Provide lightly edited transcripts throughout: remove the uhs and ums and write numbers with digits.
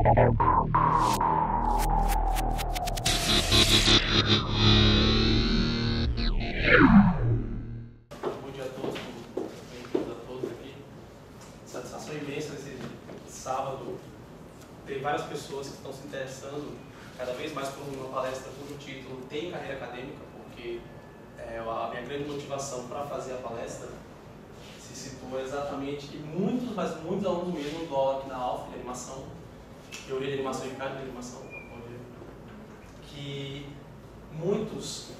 dia a todos, bem-vindos a todos aqui. Satisfação imensa nesse sábado. Tem várias pessoas que estão se interessando cada vez mais por uma palestra cujo título tem carreira acadêmica, porque a minha grande motivação para fazer a palestra se situa exatamente que muitos alunos mesmo dão aula aqui na Alfa de animação, teoria de animação e prática de animação, que muitos,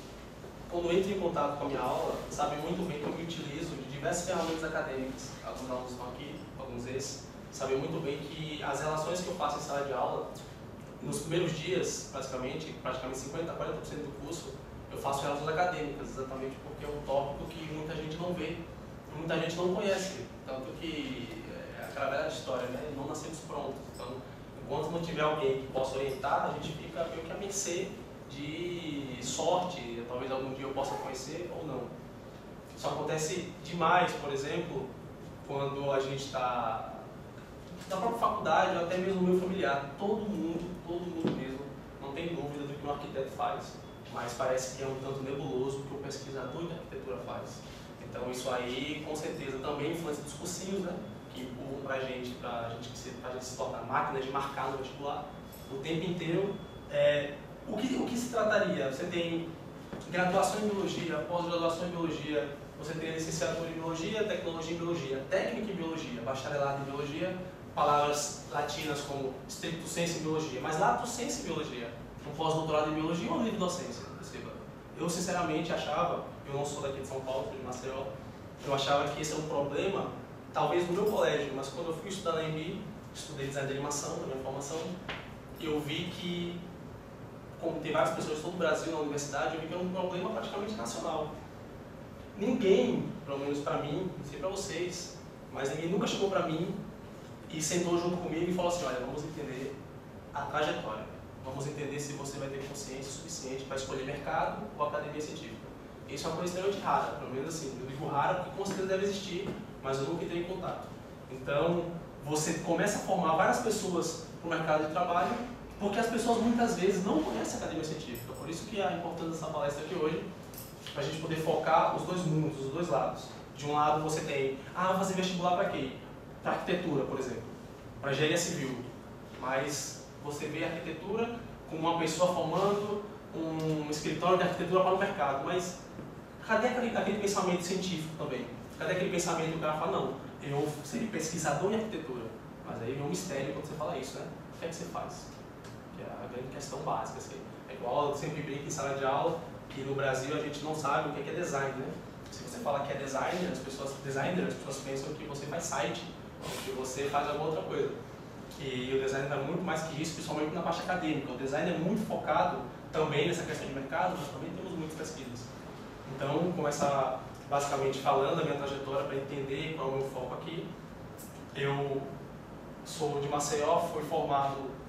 quando entram em contato com a minha aula, sabem muito bem que eu me utilizo de diversas ferramentas acadêmicas. Alguns alunos estão aqui, alguns ex, sabem muito bem que as relações que eu faço em sala de aula, nos primeiros dias, praticamente 50% a 40% do curso, eu faço relações acadêmicas, exatamente porque é um tópico que muita gente não vê, muita gente não conhece. Tanto que é aquela velha história, né? Não nascemos prontos. Então, enquanto não tiver alguém que possa orientar, a gente fica meio que a mercê de sorte, talvez algum dia eu possa conhecer ou não. Isso acontece demais, por exemplo, quando a gente está na própria faculdade, ou até mesmo no meu familiar. Todo mundo mesmo, não tem dúvida do que um arquiteto faz, mas parece que é um tanto nebuloso o que o pesquisador de arquitetura faz. Então isso aí, com certeza, também influencia dos cursinhos, né? Que empurram pra gente se tornar máquina de marcar no vestibular o tempo inteiro. O que se trataria? Você tem graduação em biologia, pós-graduação em biologia, você tem licenciatura em biologia, tecnologia em biologia, técnica em biologia, bacharelado em biologia, palavras latinas como stricto sensu em biologia, mas lato sensu em biologia, um pós-doutorado em biologia ou um livre docência, perceba. Eu sinceramente achava, eu não sou daqui de São Paulo, sou de Maceió, eu achava que esse era um problema, talvez no meu colégio, mas quando eu fui estudar na EMB, estudei design de animação, na minha formação, eu vi que, como tem várias pessoas de todo o Brasil na universidade, eu vi que era um problema praticamente nacional. Ninguém, pelo menos para mim, não sei para vocês, mas ninguém nunca chegou para mim e sentou junto comigo e falou assim, olha, vamos entender a trajetória, vamos entender se você vai ter consciência suficiente para escolher mercado ou academia científica. Isso é uma coisa extremamente rara, pelo menos assim, eu digo rara porque com certeza deve existir, mas eu nunca entrei em contato. Então, você começa a formar várias pessoas para o mercado de trabalho, porque as pessoas muitas vezes não conhecem a academia científica. Por isso que a importância dessa palestra aqui hoje, para a gente poder focar os dois mundos, os dois lados. De um lado você tem, fazer vestibular para quê? Para arquitetura, por exemplo, para engenharia civil. Mas você vê a arquitetura com uma pessoa formando um escritório de arquitetura para o mercado. Mas cadê aquele pensamento científico também? Cadê aquele pensamento que o cara fala, não, eu serei pesquisador em arquitetura. Mas aí vem um mistério quando você fala isso, né? O que é que você faz? Que é a grande questão básica. Assim. É igual eu sempre brinco em sala de aula, que no Brasil a gente não sabe o que é design, né? Se você fala que é designer, as pessoas pensam que você faz site, ou que você faz alguma outra coisa. E o design é muito mais que isso, principalmente na parte acadêmica. O design é muito focado também nessa questão de mercado, mas também temos muitas pesquisas. Então, começar basicamente falando da minha trajetória para entender qual é o meu foco aqui. Eu sou de Maceió,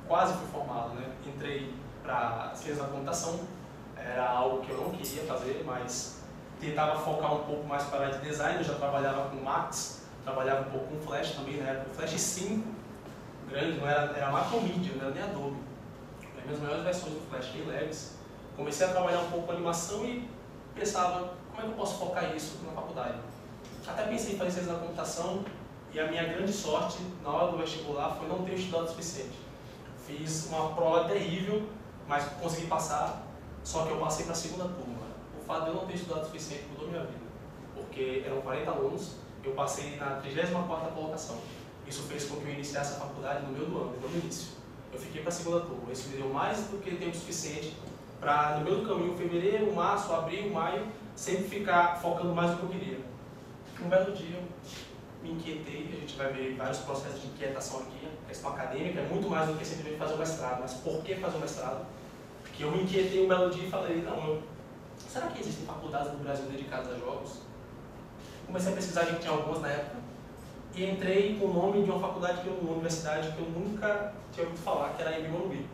quase fui formado, né? Entrei para ciências da computação, era algo que eu não queria fazer, mas tentava focar um pouco mais para a área de design. Eu já trabalhava com Max, trabalhava um pouco com Flash também, na época o Flash 5, grande, não era Macromedia, não era nem Adobe. Eram as melhores versões do Flash, bem leves. Comecei a trabalhar um pouco com animação e pensava, como é que eu posso focar isso na faculdade? Até pensei em fazer ciência da computação e a minha grande sorte na hora do vestibular foi não ter estudado o suficiente. Fiz uma prova terrível, mas consegui passar, só que eu passei para a segunda turma. O fato de eu não ter estudado o suficiente mudou minha vida, porque eram 40 alunos, eu passei na 34ª colocação. Isso fez com que eu iniciasse a faculdade no meio do ano, no início. Eu fiquei para a segunda turma, isso me deu mais do que tempo suficiente para, no meio do caminho, fevereiro, março, abril, maio, sempre ficar focando mais no que eu queria. Um belo dia eu me inquietei, a gente vai ver vários processos de inquietação aqui. A questão acadêmica é muito mais do que simplesmente fazer o mestrado, mas por que fazer o mestrado? Porque eu me inquietei um belo dia e falei, será que existem faculdades no Brasil dedicadas a jogos? Comecei a pesquisar, a gente tinha algumas na época, e entrei com o nome de uma faculdade, uma universidade que eu nunca tinha ouvido falar, que era a EMB Morumbi.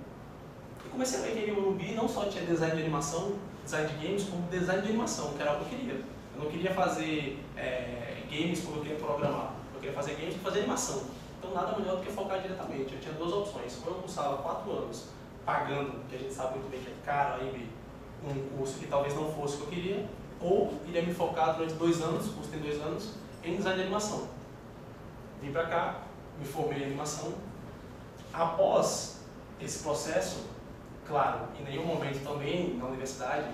E comecei a ver que a EMB Morumbi não só tinha design de animação, design de games, como design de animação, que era o que eu queria. Eu não queria fazer games como eu queria programar, eu queria fazer games e fazer animação. Então Então nada melhor do que focar diretamente. Eu tinha duas opções. Ou eu cursava 4 anos pagando, que a gente sabe muito bem que é caro, aí um curso que talvez não fosse o que eu queria, ou iria me focar durante 2 anos, o curso tem 2 anos, em design de animação. Vim pra cá, me formei em animação. Após esse processo, claro, em nenhum momento também na universidade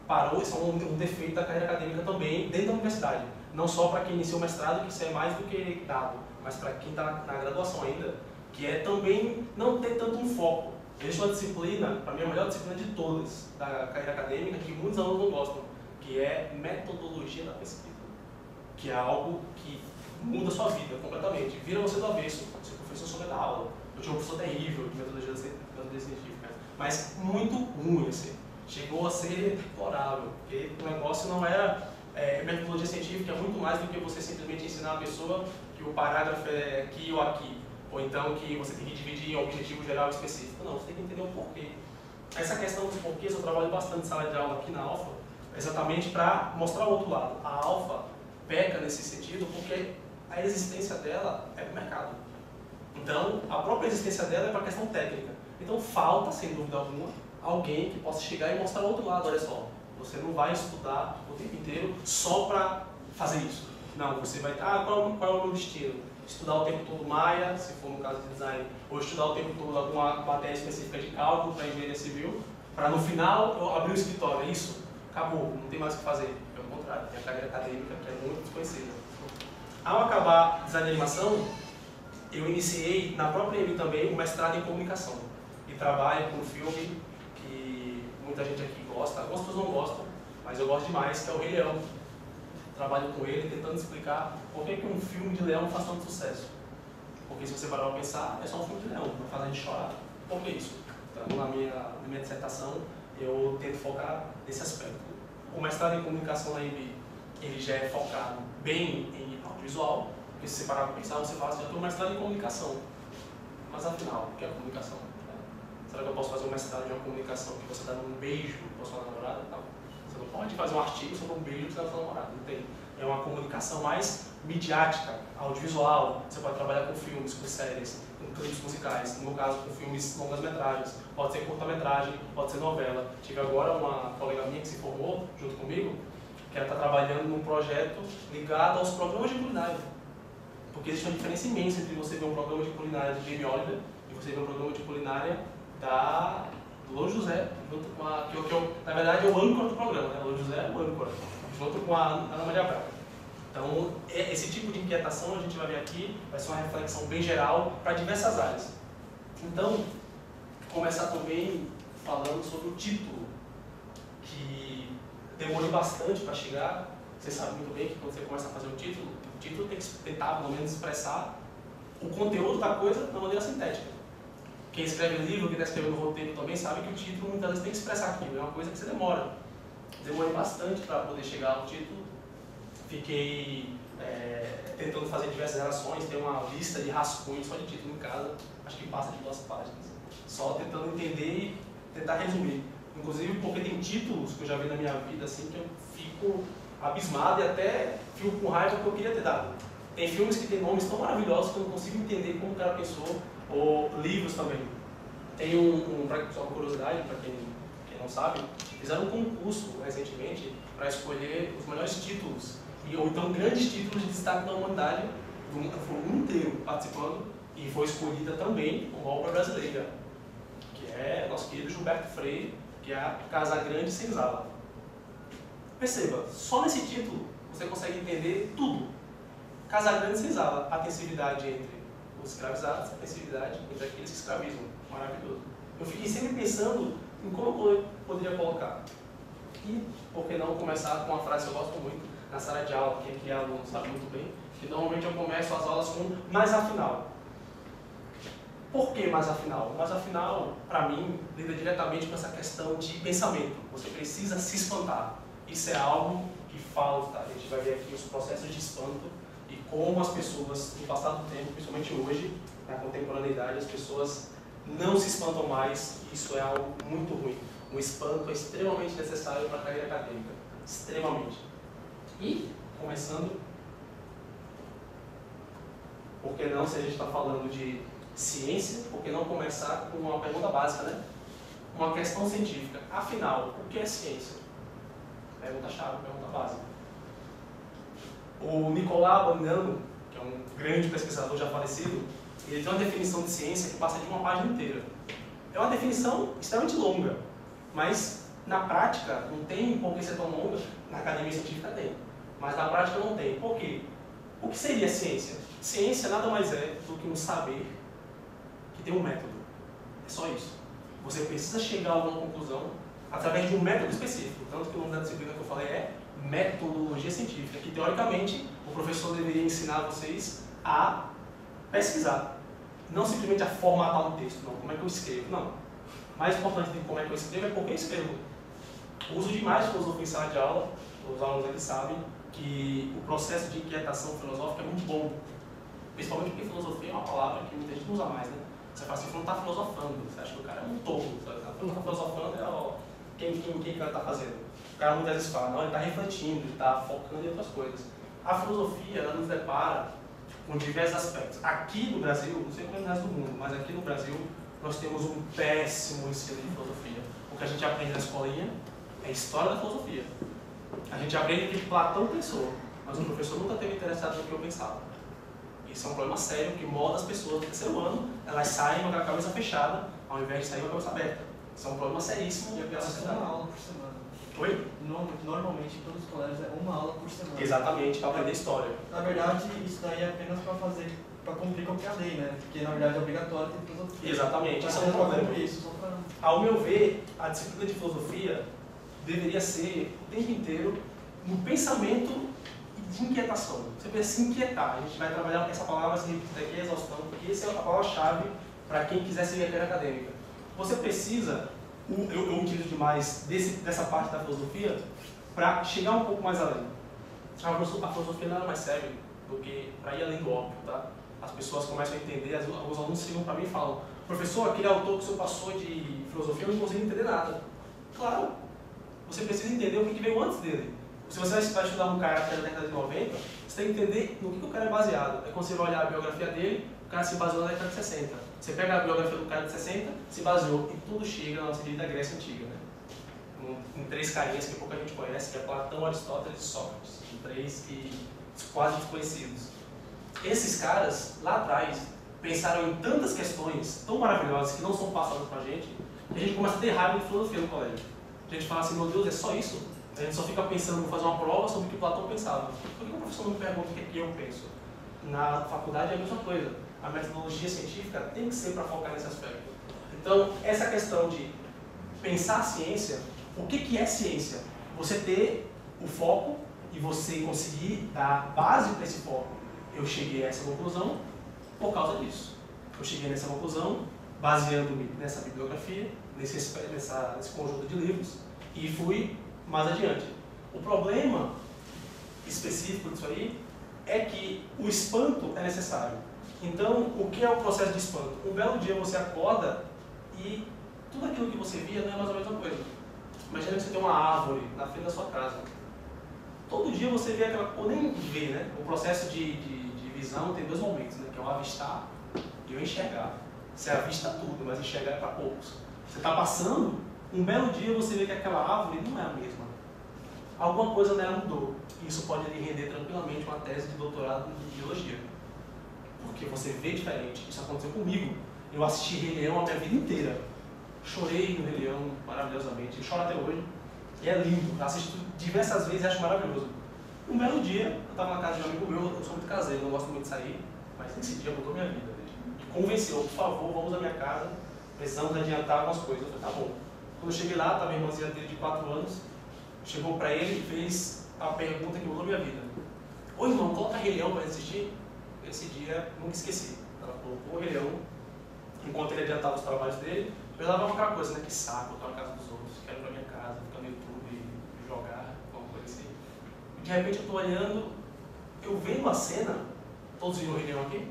parou, isso é um defeito da carreira acadêmica também dentro da universidade. Não só para quem iniciou o mestrado, que isso é mais do que dado, mas para quem está na graduação ainda, que é também não ter tanto um foco. Existe uma disciplina, para mim a melhor disciplina de todas da carreira acadêmica, que muitos alunos não gostam, que é metodologia da pesquisa, que é algo que muda a sua vida completamente, vira você do avesso. Seu professor souber dar aula. Eu tinha um professor terrível de metodologia científica, mas muito ruim, assim. Chegou a ser deplorável, porque o negócio não era metodologia científica, é muito mais do que você simplesmente ensinar a pessoa que o parágrafo é aqui ou aqui, ou então que você tem que dividir em objetivo geral e específico. Não, você tem que entender o porquê. Essa questão dos porquês eu trabalho bastante em sala de aula aqui na Alfa, exatamente para mostrar o outro lado. A Alfa peca nesse sentido porque a existência dela é para o mercado. Então, a própria existência dela é para a questão técnica. Então, falta, sem dúvida alguma, alguém que possa chegar e mostrar o outro lado. Olha só, você não vai estudar o tempo inteiro só para fazer isso. Não, você vai... qual é o meu destino? Estudar o tempo todo Maya, se for no caso de design, ou estudar o tempo todo alguma matéria específica de cálculo para engenharia civil, para no final eu abrir o escritório. É isso? Acabou, não tem mais o que fazer. Pelo contrário, tem a carreira acadêmica que é muito desconhecida. Ao acabar design de animação, eu iniciei na própria EMI também um mestrado em comunicação. E trabalho com um filme que muita gente aqui gosta, algumas pessoas não gostam, mas eu gosto demais, que é o Rei Leão. Trabalho com ele tentando explicar por que um filme de leão faz tanto sucesso. Porque se você parar para pensar, é só um filme de leão, não faz a gente chorar. Por que isso? Então, na minha dissertação, eu tento focar nesse aspecto. O mestrado em comunicação na EMI, ele já é focado bem em audiovisual, porque se você parar para pensar, você fala assim, eu estou mestrado em comunicação. Mas afinal, o que é comunicação? Será que eu posso fazer um mestrado de uma comunicação que você dá um beijo para sua namorada? Não. Você não pode fazer um artigo sobre um beijo para sua namorada. Não tem. É uma comunicação mais midiática, audiovisual. Você pode trabalhar com filmes, com séries, com clipes musicais. No meu caso, com filmes longas-metragens. Pode ser curta-metragem, pode ser novela. Tive agora uma colega minha que se formou junto comigo, que ela está trabalhando num projeto ligado aos programas de culinária. Porque existe uma diferença imensa entre você ver um programa de culinária de Jamie Oliver e você ver um programa de culinária do Louro José, junto com a... na verdade é o âncora do programa, né? O Louro José é o âncora, junto com a Ana Maria Braga. Então, esse tipo de inquietação a gente vai ver aqui, vai ser uma reflexão bem geral para diversas áreas. Então, começar também falando sobre o título, que demorei bastante para chegar. Você sabe muito bem que quando você começa a fazer o título tem que tentar, pelo menos, expressar o conteúdo da coisa de maneira sintética. Quem escreve livro, quem está escrevendo roteiro também sabe que o título muitas vezes tem que expressar aquilo, é uma coisa que você demora. Demorei bastante para poder chegar ao título, fiquei tentando fazer diversas relações, tem uma lista de rascunhos só de título em casa, acho que passa de 2 páginas, só tentando entender e tentar resumir. Inclusive porque tem títulos que eu já vi na minha vida assim que eu fico abismado e até fico com raiva que eu queria ter dado. Tem filmes que tem nomes tão maravilhosos que eu não consigo entender como o cara pensou, ou livros também. Tem só uma curiosidade, para quem não sabe, fizeram um concurso recentemente para escolher os melhores títulos, ou então grandes títulos de destaque da humanidade, foi o mundo inteiro participando, e foi escolhida também uma obra brasileira, que é nosso querido Gilberto Freire, que é a Casa Grande Senzala. Perceba, só nesse título você consegue entender tudo. Casa Grande Senzala, a atensividade entre os escravizados, a atensividade entre aqueles que escravizam. Maravilhoso. Eu fiquei sempre pensando em como eu poderia colocar. E, por que não começar com uma frase que eu gosto muito na sala de aula, quem aqui é aluno sabe muito bem, que normalmente eu começo as aulas com "mas afinal". Por que "mas afinal"? Mas afinal, para mim, lida diretamente com essa questão de pensamento. Você precisa se espantar. Isso é algo que falta. A gente vai ver aqui os processos de espanto e como as pessoas, no passado do tempo, principalmente hoje, na contemporaneidade, as pessoas não se espantam mais. Isso é algo muito ruim. O espanto é extremamente necessário para a carreira acadêmica. Extremamente. E, começando, Por que não, se a gente está falando de ciência, por que não começar com uma pergunta básica, né? Uma questão científica. Afinal, o que é ciência? Pergunta-chave, pergunta básica. O Nicolas Bonanno, que é um grande pesquisador já falecido, ele tem uma definição de ciência que passa de uma página inteira. É uma definição extremamente longa, mas na prática não tem por que ser tão longa. Na academia científica tem, mas na prática não tem. Por quê? O que seria ciência? Ciência nada mais é do que um saber que tem um método. É só isso. Você precisa chegar a alguma conclusão através de um método específico. Tanto que o nome da disciplina que eu falei é metodologia científica, que teoricamente o professor deveria ensinar vocês a pesquisar. Não simplesmente a formatar um texto, não. Como é que eu escrevo? Não. O mais importante de como é que eu escrevo é porque eu escrevo. Eu uso demais filosofia em sala de aula. Os alunos aqui sabem que o processo de inquietação filosófica é muito bom. Principalmente porque filosofia é uma palavra que muita gente não usa mais, né? Você fala assim, você não está filosofando. Você acha que o cara é um tolo. Não está filosofando, é ó, quem que ele está fazendo? O cara muitas vezes fala, não, ele está refletindo, ele está focando em outras coisas. A filosofia, ela nos depara com diversos aspectos. Aqui no Brasil, não sei como é no resto do mundo, mas aqui no Brasil nós temos um péssimo ensino de filosofia. O que a gente aprende na escolinha é a história da filosofia. A gente aprende o que Platão pensou, mas o professor nunca teve interessado no que eu pensava. Isso é um problema sério que molda as pessoas do terceiro ano, elas saem com a cabeça fechada, ao invés de sair com a cabeça aberta. Isso é um problema seríssimo. E é uma aula por semana. Oi? Normalmente, em todos os colégios, é uma aula por semana. Exatamente, para aprender história. Na verdade, isso daí é apenas para cumprir qualquer lei, né? Porque, na verdade, é obrigatório ter filosofia. Exatamente, isso é um problema. Isso, só pra... Ao meu ver, a disciplina de filosofia deveria ser o tempo inteiro no pensamento de inquietação. Você precisa se inquietar. A gente vai trabalhar com essa palavra, se repetir aqui, exaustão, porque essa é a palavra-chave para quem quiser seguir a carreira acadêmica. Você precisa, eu utilizo demais dessa parte da filosofia para chegar um pouco mais além. A filosofia nada mais serve do que para ir além do óbvio, tá? As pessoas começam a entender, alguns alunos chegam para mim e falam, professor, aquele autor que o senhor passou de filosofia, eu não consigo entender nada. Claro, você precisa entender o que veio antes dele. Se você vai estudar um cara que é da década de 90, você tem que entender no que o cara é baseado. É quando você vai olhar a biografia dele, o cara se baseou na década de 60. Você pega a biografia do cara de 60, se baseou, e tudo chega na nossa querida Grécia Antiga, né? Em três carinhas que pouca gente conhece, que é Platão, Aristóteles e Sócrates. São três que quase desconhecidos. Esses caras, lá atrás, pensaram em tantas questões tão maravilhosas que não são passadas pra gente, que a gente começa a ter raiva de filosofia no colégio. A gente fala assim, meu Deus, é só isso? A gente só fica pensando em fazer uma prova sobre o que Platão pensava. Por que o professor não me pergunta o que eu penso? Na faculdade é a mesma coisa. A metodologia científica tem que ser para focar nesse aspecto. Então, essa questão de pensar a ciência, o que é ciência? Você ter o foco e você conseguir dar base para esse foco. Eu cheguei a essa conclusão por causa disso. Eu cheguei nessa conclusão baseando-me nessa bibliografia, nesse conjunto de livros, e fui mais adiante. O problema específico disso aí é que o espanto é necessário. Então, o que é o processo de espanto? Um belo dia você acorda e tudo aquilo que você via não é mais a mesma coisa. Imagina que você tem uma árvore na frente da sua casa. Todo dia você vê aquela... ou nem vê, né? O processo de visão tem dois momentos, né? Que é o avistar e o enxergar. Você avista tudo, mas enxergar é para poucos. Você está passando, um belo dia você vê que aquela árvore não é a mesma. Alguma coisa nela mudou. E isso pode lhe render tranquilamente uma tese de doutorado em biologia. Porque você vê diferente. Isso aconteceu comigo. Eu assisti Rei Leão a minha vida inteira. Chorei no Rei Leão maravilhosamente. Eu choro até hoje. E é lindo. Eu assisto diversas vezes e acho maravilhoso. Um belo dia, eu estava na casa de um amigo meu, eu sou muito caseiro, não gosto muito de sair, mas nesse dia mudou minha vida. Me convenceu, por favor, vamos à minha casa, precisamos adiantar algumas coisas. Eu falei, tá bom. Quando eu cheguei lá, estava a irmãzinha dele de 4 anos, chegou para ele e fez a pergunta que mudou minha vida. Ô irmão, coloca Rei Leão para assistir. Esse dia, nunca esqueci. Ela colocou o Rei Leão, enquanto ele adiantava os trabalhos dele, eu dava aquela coisa, né? Que saco, eu tô na casa dos outros, quero ir pra minha casa, ficar no YouTube e jogar, alguma coisa assim. De repente eu estou olhando, eu vendo a cena, todos viram o Rei Leão aqui?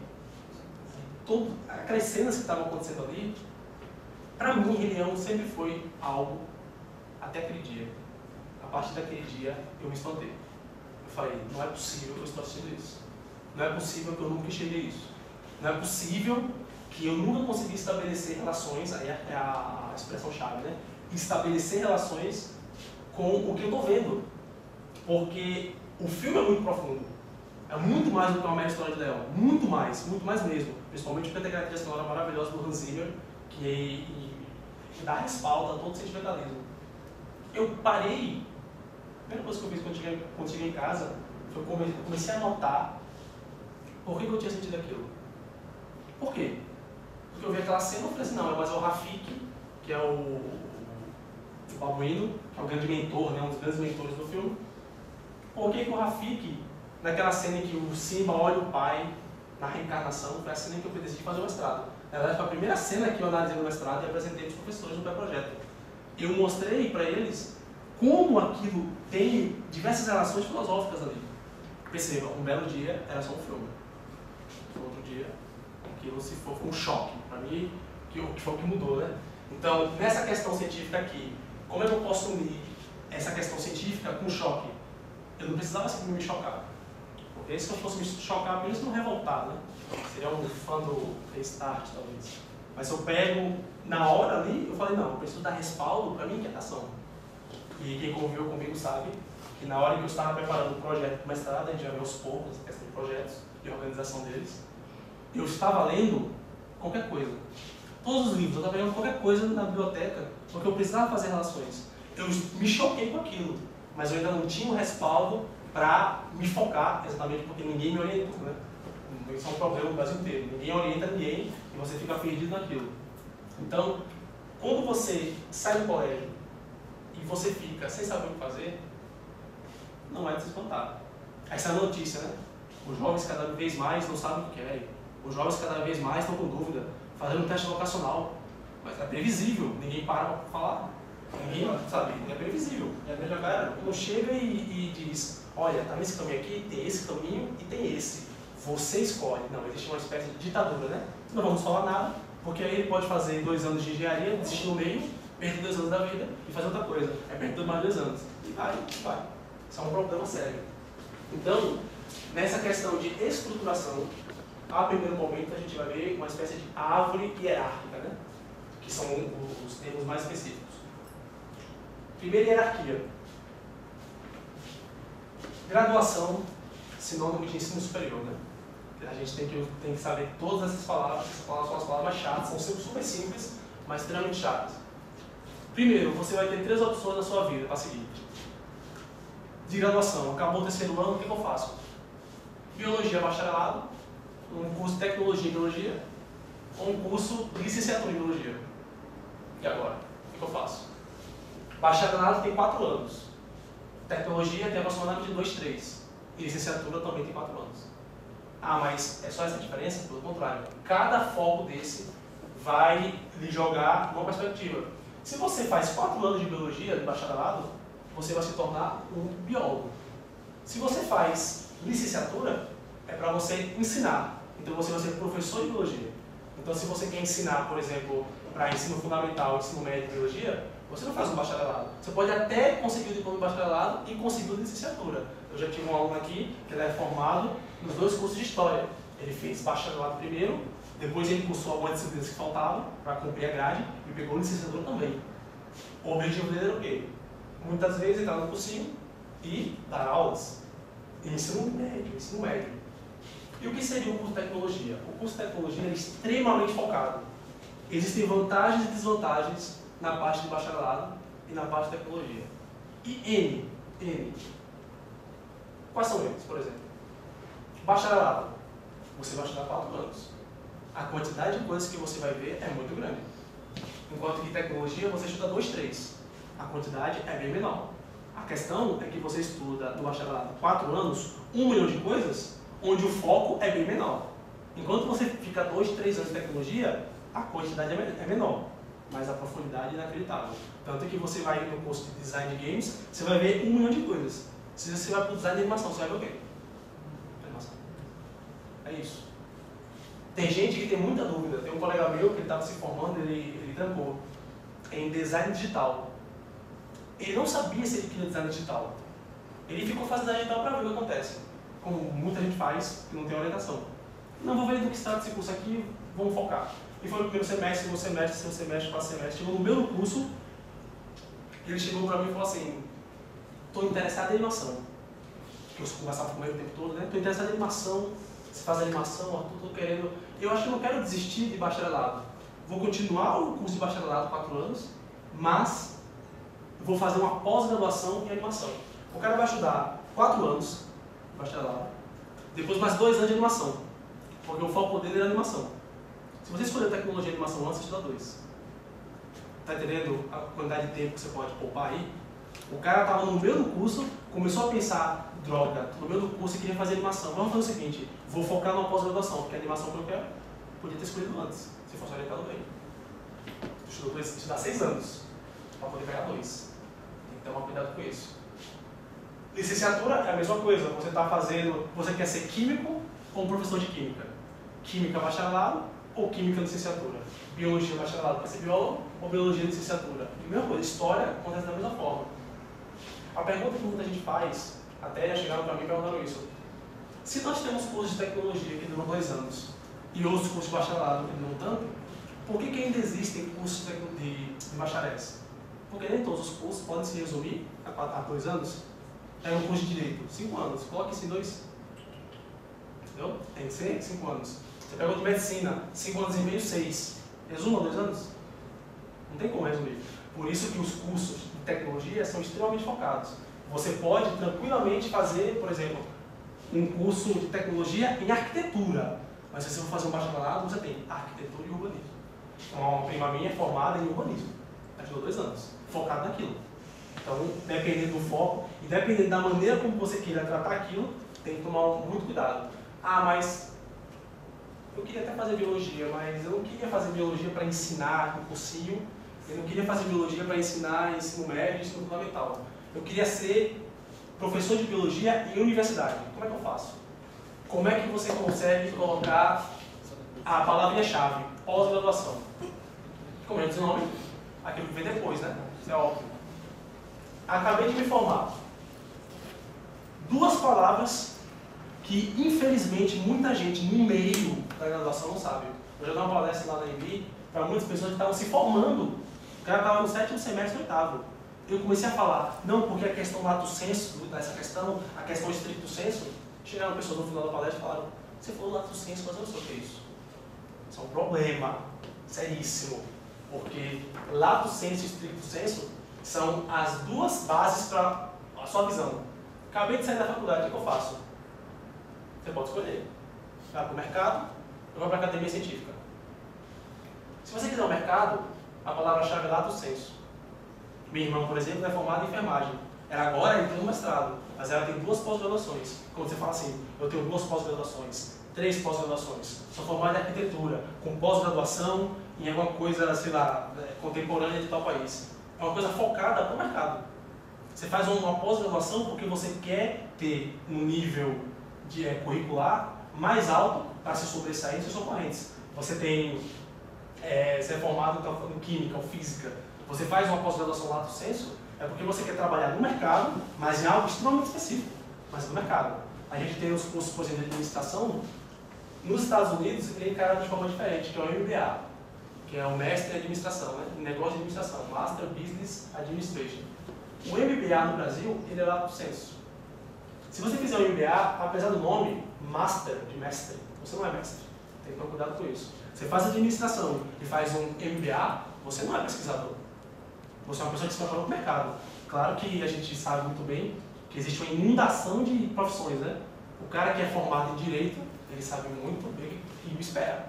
Aquelas cenas que estavam acontecendo ali, para mim, Rei Leão sempre foi algo até aquele dia. A partir daquele dia, eu me espantei. Eu falei, não é possível que eu estou assistindo isso. Não é possível que eu nunca enxerguei isso. Não é possível que eu nunca consegui estabelecer relações, aí é a expressão-chave, né? Estabelecer relações com o que eu estou vendo. Porque o filme é muito profundo. É muito mais do que uma mera história de leão. Muito mais mesmo. Principalmente porque tem aquela trilha sonora maravilhosa do Hans Zimmer, que dá respaldo a todo o sentimentalismo. Eu parei, a primeira coisa que eu fiz quando cheguei em casa, foi comecei a notar por que eu tinha sentido aquilo. Por quê? Porque eu vi aquela cena e falei assim, não, mas é o Rafiki, que é o babuíno, que é o grande mentor, né, um dos grandes mentores do filme. Por que o Rafiki, naquela cena em que o Simba olha o pai na reencarnação, foi a cena em que eu decidi fazer o mestrado. Na verdade, foi a primeira cena que eu analisei no mestrado e apresentei para os professores no pré-projeto. Eu mostrei para eles como aquilo tem diversas relações filosóficas ali. Perceba, um belo dia era só um filme. Outro dia, aquilo se for um choque. Para mim, que foi o que mudou, né? Então, nessa questão científica aqui, como é que eu posso unir essa questão científica com choque? Eu não precisava simplesmente me chocar. Porque se eu fosse me chocar, apenas não revoltar, né? Seria um fã do Restart, talvez. Mas se eu pego na hora ali, eu falei, não, eu preciso dar respaldo para minha inquietação. E quem conviveu comigo sabe que na hora que eu estava preparando o projeto do mestrado, a gente já vê aos poucos a questão de projetos e organização deles, eu estava lendo qualquer coisa. Todos os livros, eu estava lendo qualquer coisa na biblioteca, porque eu precisava fazer relações. Eu me choquei com aquilo, mas eu ainda não tinha um respaldo para me focar, exatamente porque ninguém me orientou, né? Isso é um problema no Brasil inteiro. Ninguém orienta ninguém e você fica perdido naquilo. Então, quando você sai do colégio e você fica sem saber o que fazer, não é de se espantar. Essa é a notícia, né? Os jovens cada vez mais não sabem o que querem. Os jovens cada vez mais estão com dúvida, fazendo um teste vocacional. Mas é previsível, ninguém para para falar. Ninguém sabe, é previsível. E a mesma cara não chega e diz, olha, tá nesse caminho aqui, tem esse caminho e tem esse. Você escolhe. Não, existe uma espécie de ditadura, né? Não vamos falar nada, porque aí ele pode fazer 2 anos de engenharia, desistir no meio, perder 2 anos da vida e fazer outra coisa. É perder mais 2 anos. E vai. Isso é um problema sério. Então, nessa questão de estruturação, a primeiro momento a gente vai ver uma espécie de árvore hierárquica, né? Que são os termos mais específicos. Primeira hierarquia. Graduação, sinônimo de ensino superior, né? A gente tem que saber todas essas palavras são as palavras mais chatas, são super simples, mas extremamente chatas. Primeiro, você vai ter 3 opções na sua vida para seguir. De graduação, acabou o 3º ano, o que eu faço? Biologia bacharelado, um curso de tecnologia em biologia, ou um curso de licenciatura em biologia. E agora? O que eu faço? Bacharelado tem 4 anos. Tecnologia tem aproximadamente 2, 3. E licenciatura também tem 4 anos. Ah, mas é só essa diferença? Pelo contrário. Cada foco desse vai lhe jogar uma perspectiva. Se você faz 4 anos de biologia, de bacharelado, você vai se tornar um biólogo. Se você faz licenciatura, é para você ensinar. Então você vai ser professor de biologia. Então se você quer ensinar, por exemplo, para ensino fundamental, ensino médio de biologia, você não faz um bacharelado. Você pode até conseguir o diploma de bacharelado e conseguir a licenciatura. Eu já tive um aluno aqui que ele é formado nos 2 cursos de História. Ele fez bacharelado primeiro, depois ele cursou algumas disciplinas que faltavam para cumprir a grade e pegou licenciatura também. O objetivo dele era o quê? Muitas vezes entrar no cursinho e dar aulas. Ensino médio. E o que seria o curso de tecnologia? O curso de tecnologia é extremamente focado. Existem vantagens e desvantagens na parte de bacharelado e na parte de tecnologia. E N. Quais são eles, por exemplo? Bacharelado. Você vai estudar 4 anos. A quantidade de coisas que você vai ver é muito grande. Enquanto que tecnologia você estuda 2, 3. A quantidade é bem menor. A questão é que você estuda no bacharelado 4 anos, 1 milhão de coisas, onde o foco é bem menor. Enquanto você fica 2, 3 anos de tecnologia, a quantidade é menor, mas a profundidade é inacreditável. Tanto que você vai no curso de design de games, você vai ver 1 milhão de coisas. Se você vai para o design de animação, você vai ver o quê? Animação. É isso. Tem gente que tem muita dúvida. Tem um colega meu que estava se formando, ele trancou em design digital. Ele não sabia se ele queria design digital. Ele ficou fazendo design digital para ver o que acontece. Como muita gente faz, que não tem orientação. Não, vou ver do que se trata esse curso aqui, vamos focar. E foi no primeiro semestre, segundo semestre, terceiro semestre, quarto semestre. Chegou no meu curso, ele chegou para mim e falou assim, estou interessado em animação. Que eu conversava com ele o tempo todo, né? Estou interessado em animação, você faz animação, estou querendo... Eu acho que eu não quero desistir de bacharelado. Vou continuar o curso de bacharelado 4 anos, mas vou fazer uma pós-graduação em animação. O cara vai estudar 4 anos de bacharelado, depois mais 2 anos de animação, porque o foco dele era animação. Se você escolher tecnologia de animação antes, você estuda 2. Está entendendo a quantidade de tempo que você pode poupar aí? O cara estava no meio do curso, começou a pensar, droga, no meio do curso e queria fazer animação. Vamos fazer o seguinte, vou focar numa pós-graduação, porque a animação que eu quero, podia ter escolhido antes, se fosse orientado bem. Estudar 6 anos, para poder pegar 2. Tem que tomar cuidado com isso. Licenciatura é a mesma coisa, você está fazendo, você quer ser químico ou professor de química? Química bacharelado ou química licenciatura? Biologia bacharelado para ser biólogo ou biologia licenciatura? A mesma coisa, história acontece da mesma forma. A pergunta que muita gente faz, até chegaram para mim e perguntaram isso. Se nós temos cursos de tecnologia que duram 2 anos e outros cursos de bacharelado que duram tanto, por que ainda existem cursos de bacharéis? Porque nem todos os cursos podem se resumir a 2 anos. É um curso de direito, 5 anos. Coloque isso em 2. Entendeu? Tem que ser 5 anos. Você pega o de medicina, 5 anos e meio, 6. Resuma 2 anos? Não tem como resumir. Por isso que os cursos de tecnologia são extremamente focados. Você pode tranquilamente fazer, por exemplo, um curso de tecnologia em arquitetura. Mas se você for fazer um bacharelado, você tem arquitetura e urbanismo. Então, uma prima minha é formada em urbanismo. Ela estudou 2 anos, focado naquilo. Então, dependendo do foco e dependendo da maneira como você queira tratar aquilo, tem que tomar muito cuidado. Ah, mas eu queria até fazer biologia, mas eu não queria fazer biologia para ensinar um cursinho, eu não queria fazer biologia para ensinar ensino médio e ensino fundamental. Eu queria ser professor de biologia em universidade. Como é que eu faço? Como é que você consegue colocar a palavrinha-chave, pós-graduação? Como é o nome? Aquilo que vem depois, né? Isso é óbvio. Acabei de me formar. 2 palavras que, infelizmente, muita gente no meio da graduação não sabe. Eu já dei uma palestra lá na EMB para muitas pessoas que estavam se formando. O cara estava no 7º semestre, 8º. Eu comecei a falar, não, porque a questão lato sensu, essa questão, a questão estricto sensu, chegaram pessoas no final da palestra e falaram, você falou lato sensu, mas eu não sei o que é isso. Isso é um problema seríssimo, porque lato sensu e estricto sensu são as 2 bases para a sua visão. Acabei de sair da faculdade, o que eu faço? Você pode escolher. Vai para o mercado, eu vou para a academia científica. Se você quiser o mercado, a palavra-chave é lato sensu. Minha irmã, por exemplo, é formada em enfermagem. Ela agora entrou no mestrado, mas ela tem 2 pós-graduações. Quando você fala assim, eu tenho 2 pós-graduações, 3 pós-graduações, sou formada em arquitetura, com pós-graduação em alguma coisa, sei lá, contemporânea de tal país. É uma coisa focada para o mercado. Você faz uma pós-graduação porque você quer ter um nível de curricular mais alto para se sobressair dos seus concorrentes. Você tem, você é formado em química ou física, você faz uma pós-graduação lato sensu, é porque você quer trabalhar no mercado, mas em algo extremamente específico, mas no mercado. A gente tem os cursos, por exemplo, de administração, nos Estados Unidos ele é encarado de forma diferente, que é o MBA, que é o mestre em administração, né? Em negócio de administração, Master Business Administration. O MBA no Brasil, ele é lato sensu. Se você fizer um MBA, apesar do nome, Master, de mestre, você não é mestre. Tem que tomar cuidado com isso. Você faz administração e faz um MBA, você não é pesquisador. Você é uma pessoa que se prepara para o mercado. Claro que a gente sabe muito bem que existe uma inundação de profissões, né? O cara que é formado em Direito, ele sabe muito bem e me espera.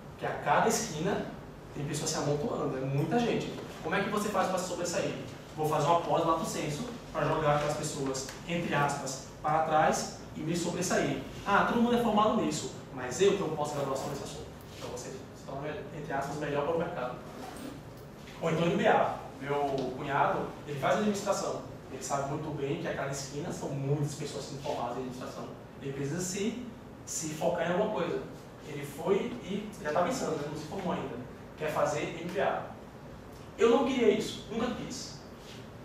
Porque a cada esquina tem pessoas se amontoando, é muita gente. Como é que você faz para se sobressair? Vou fazer uma pós lato sensu para jogar aquelas pessoas, entre aspas, para trás e me sobressair. Ah, todo mundo é formado nisso, mas eu tenho pós-graduação nesse assunto. Então você se torna, entre aspas, melhor para o mercado. Ou então MBA. Meu cunhado, ele faz administração. Ele sabe muito bem que a cada esquina são muitas pessoas sendo formadas em administração. Ele precisa se focar em alguma coisa. Ele foi e já está pensando, né? Não se formou ainda. Quer fazer MBA. Eu não queria isso, nunca quis.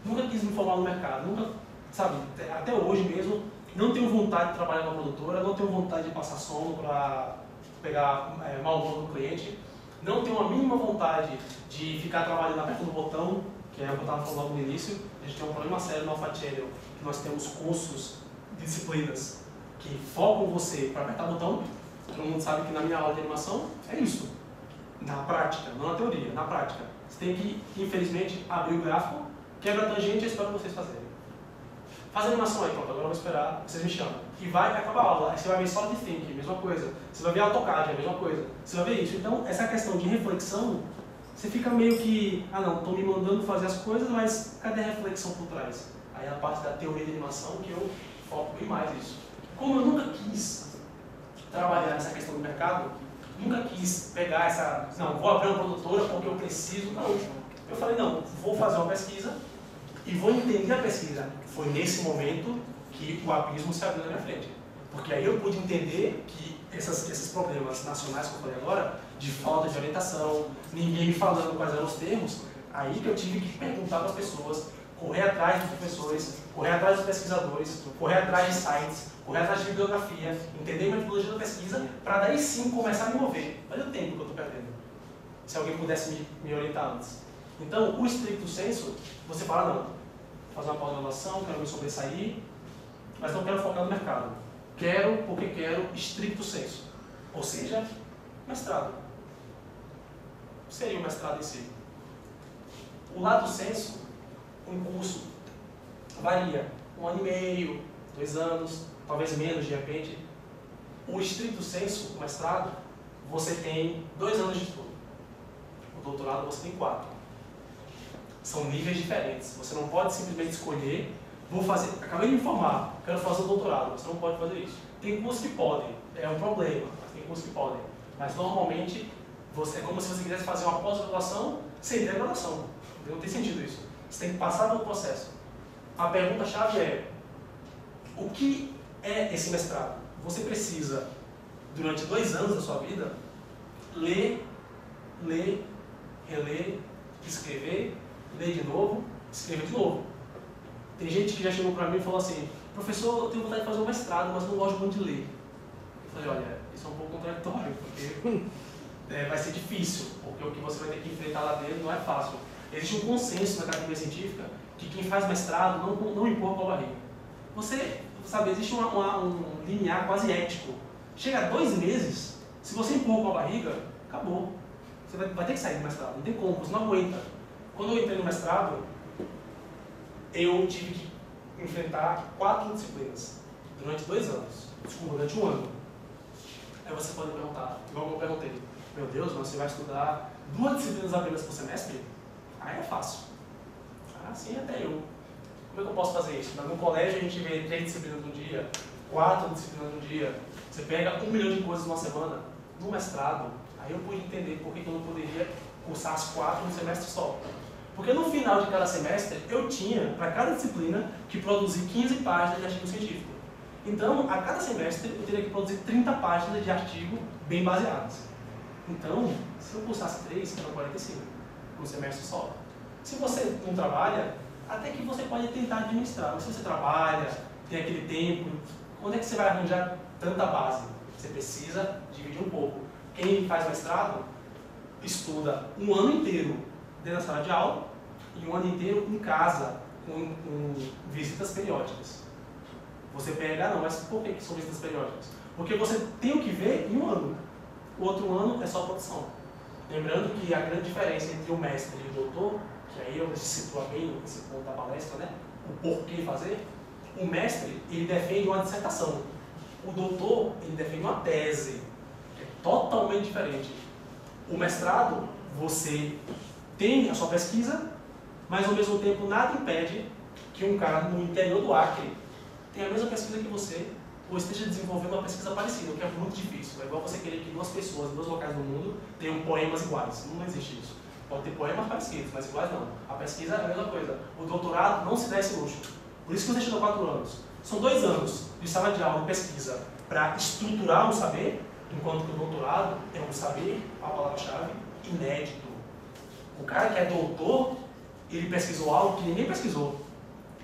Nunca quis me formar no mercado, nunca, sabe, até hoje mesmo, não tenho vontade de trabalhar numa produtora, não tenho vontade de passar sono para pegar mau humor do cliente, não tem uma mínima vontade de ficar trabalhando apertando o botão, que é o que eu estava falando logo no início. A gente tem um problema sério no Alpha Channel, que nós temos cursos de disciplinas que focam você para apertar o botão. Todo mundo sabe que na minha aula de animação é isso. Na prática, não na teoria, na prática. Você tem que, infelizmente, abrir o gráfico, quebra a tangente e espera vocês fazerem. Faz a animação aí, pronto, agora eu vou esperar, vocês me chamam. E vai acabar a aula. Aí você vai ver Solid Thinking, mesma coisa. Você vai ver AutoCAD, a mesma coisa. Você vai ver isso. Então, essa questão de reflexão, você fica meio que, ah não, estou me mandando fazer as coisas, mas cadê a reflexão por trás? Aí é a parte da teoria de animação que eu foco bem mais isso. Como eu nunca quis trabalhar nessa questão do mercado, nunca quis pegar essa, não, vou abrir uma produtora porque eu preciso, não. Eu falei, não, vou fazer uma pesquisa e vou entender a pesquisa. Foi nesse momento que o abismo se abriu na minha frente. Porque aí eu pude entender que esses problemas nacionais que eu falei agora, de falta de orientação, ninguém me falando quais eram os termos, aí que eu tive que perguntar para as pessoas, correr atrás dos professores, correr atrás dos pesquisadores, correr atrás de sites, correr atrás de bibliografia, entender a metodologia da pesquisa, para daí sim começar a me mover. Olha o tempo que eu estou perdendo. Se alguém pudesse me orientar antes. Então, o estricto senso, você fala, não, vou fazer uma pós-graduação, quero me sobressair, mas não quero focar no mercado. Quero porque quero estricto senso. Ou seja, mestrado. O que seria o mestrado em si? O lato senso, um curso, varia. 1 ano e meio, 2 anos, talvez menos de repente. O estricto senso, o mestrado, você tem 2 anos de estudo. O doutorado você tem 4. São níveis diferentes. Você não pode simplesmente escolher, vou fazer, acabei de me formar, quero fazer o doutorado. Você não pode fazer isso. Tem cursos que podem, é um problema, mas tem cursos que podem. Mas normalmente, é como se você quisesse fazer uma pós-graduação sem ter graduação. Não tem sentido isso. Você tem que passar pelo processo. A pergunta-chave é, o que é esse mestrado? Você precisa, durante 2 anos da sua vida, ler, reler, escrever, ler de novo, escrever de novo. Tem gente que já chegou para mim e falou assim, professor, eu tenho vontade de fazer um mestrado, mas não gosto muito de ler. Eu falei, olha, isso é um pouco contraditório, porque vai ser difícil, porque o que você vai ter que enfrentar lá dentro não é fácil. Existe um consenso na academia científica que quem faz mestrado não empurra com a barriga. Você, sabe, existe um limiar quase ético. Chega a 2 meses, se você empurra com a barriga, acabou. Você vai ter que sair do mestrado, não tem como, você não aguenta. Quando eu entrei no mestrado, eu tive que enfrentar 4 disciplinas durante 2 anos. Desculpa, durante 1 ano. Aí você pode perguntar, igual eu perguntei, meu Deus, mas você vai estudar 2 disciplinas apenas por semestre? Aí é fácil. Ah, sim, até eu. Como é que eu posso fazer isso? No colégio a gente vê 3 disciplinas no dia, 4 disciplinas no dia. Você pega 1 milhão de coisas numa semana. No mestrado, aí eu pude entender por que eu não poderia cursar as 4 num semestre só. Porque no final de cada semestre, eu tinha, para cada disciplina, que produzir 15 páginas de artigo científico. Então, a cada semestre, eu teria que produzir 30 páginas de artigo bem baseados. Então, se eu cursasse 3, eram 45, num semestre só. Se você não trabalha, até que você pode tentar administrar. Mas se você trabalha, tem aquele tempo, onde é que você vai arranjar tanta base? Você precisa dividir um pouco. Quem faz mestrado, estuda 1 ano inteiro dentro da sala de aula e 1 ano inteiro em casa, com visitas periódicas. Você pega, não, mas por que são visitas periódicas? Porque você tem o que ver em 1 ano. O outro ano é só produção. Lembrando que a grande diferença entre o mestre e o doutor, que aí eu situo bem esse ponto da palestra, né? O porquê fazer. O mestre, ele defende uma dissertação. O doutor, ele defende uma tese. É totalmente diferente. O mestrado, você tem a sua pesquisa, mas ao mesmo tempo nada impede que um cara no interior do Acre tenha a mesma pesquisa que você, ou esteja desenvolvendo uma pesquisa parecida, o que é muito difícil. É igual você querer que 2 pessoas em 2 locais do mundo tenham poemas iguais. Não existe isso. Pode ter poemas parecidos, mas iguais não. A pesquisa é a mesma coisa. O doutorado não se dá esse luxo. Por isso que você estudou 4 anos. São 2 anos de sala de aula de pesquisa para estruturar um saber, enquanto que o doutorado é um saber, a palavra-chave, inédito. O cara que é doutor, ele pesquisou algo que ninguém pesquisou.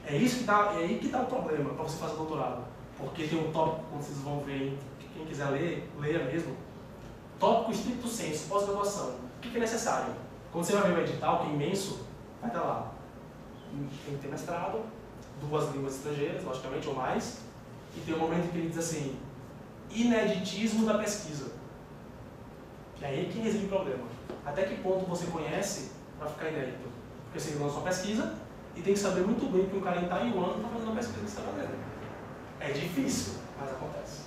É aí que está o problema para você fazer doutorado. Porque tem um tópico, como vocês vão ver, quem quiser ler, leia mesmo. tópico estricto sensu, pós-graduação. O que é necessário? Quando você vai ver o edital, que é imenso, vai estar lá. Tem que ter mestrado, 2 línguas estrangeiras, logicamente, ou mais. E tem um momento que ele diz assim, ineditismo da pesquisa. E aí que reside o problema. Até que ponto você conhece para ficar inédito? Porque você lança uma pesquisa e tem que saber muito bem que um cara em Taiwan está fazendo a pesquisa que você está fazendo. É difícil, mas acontece.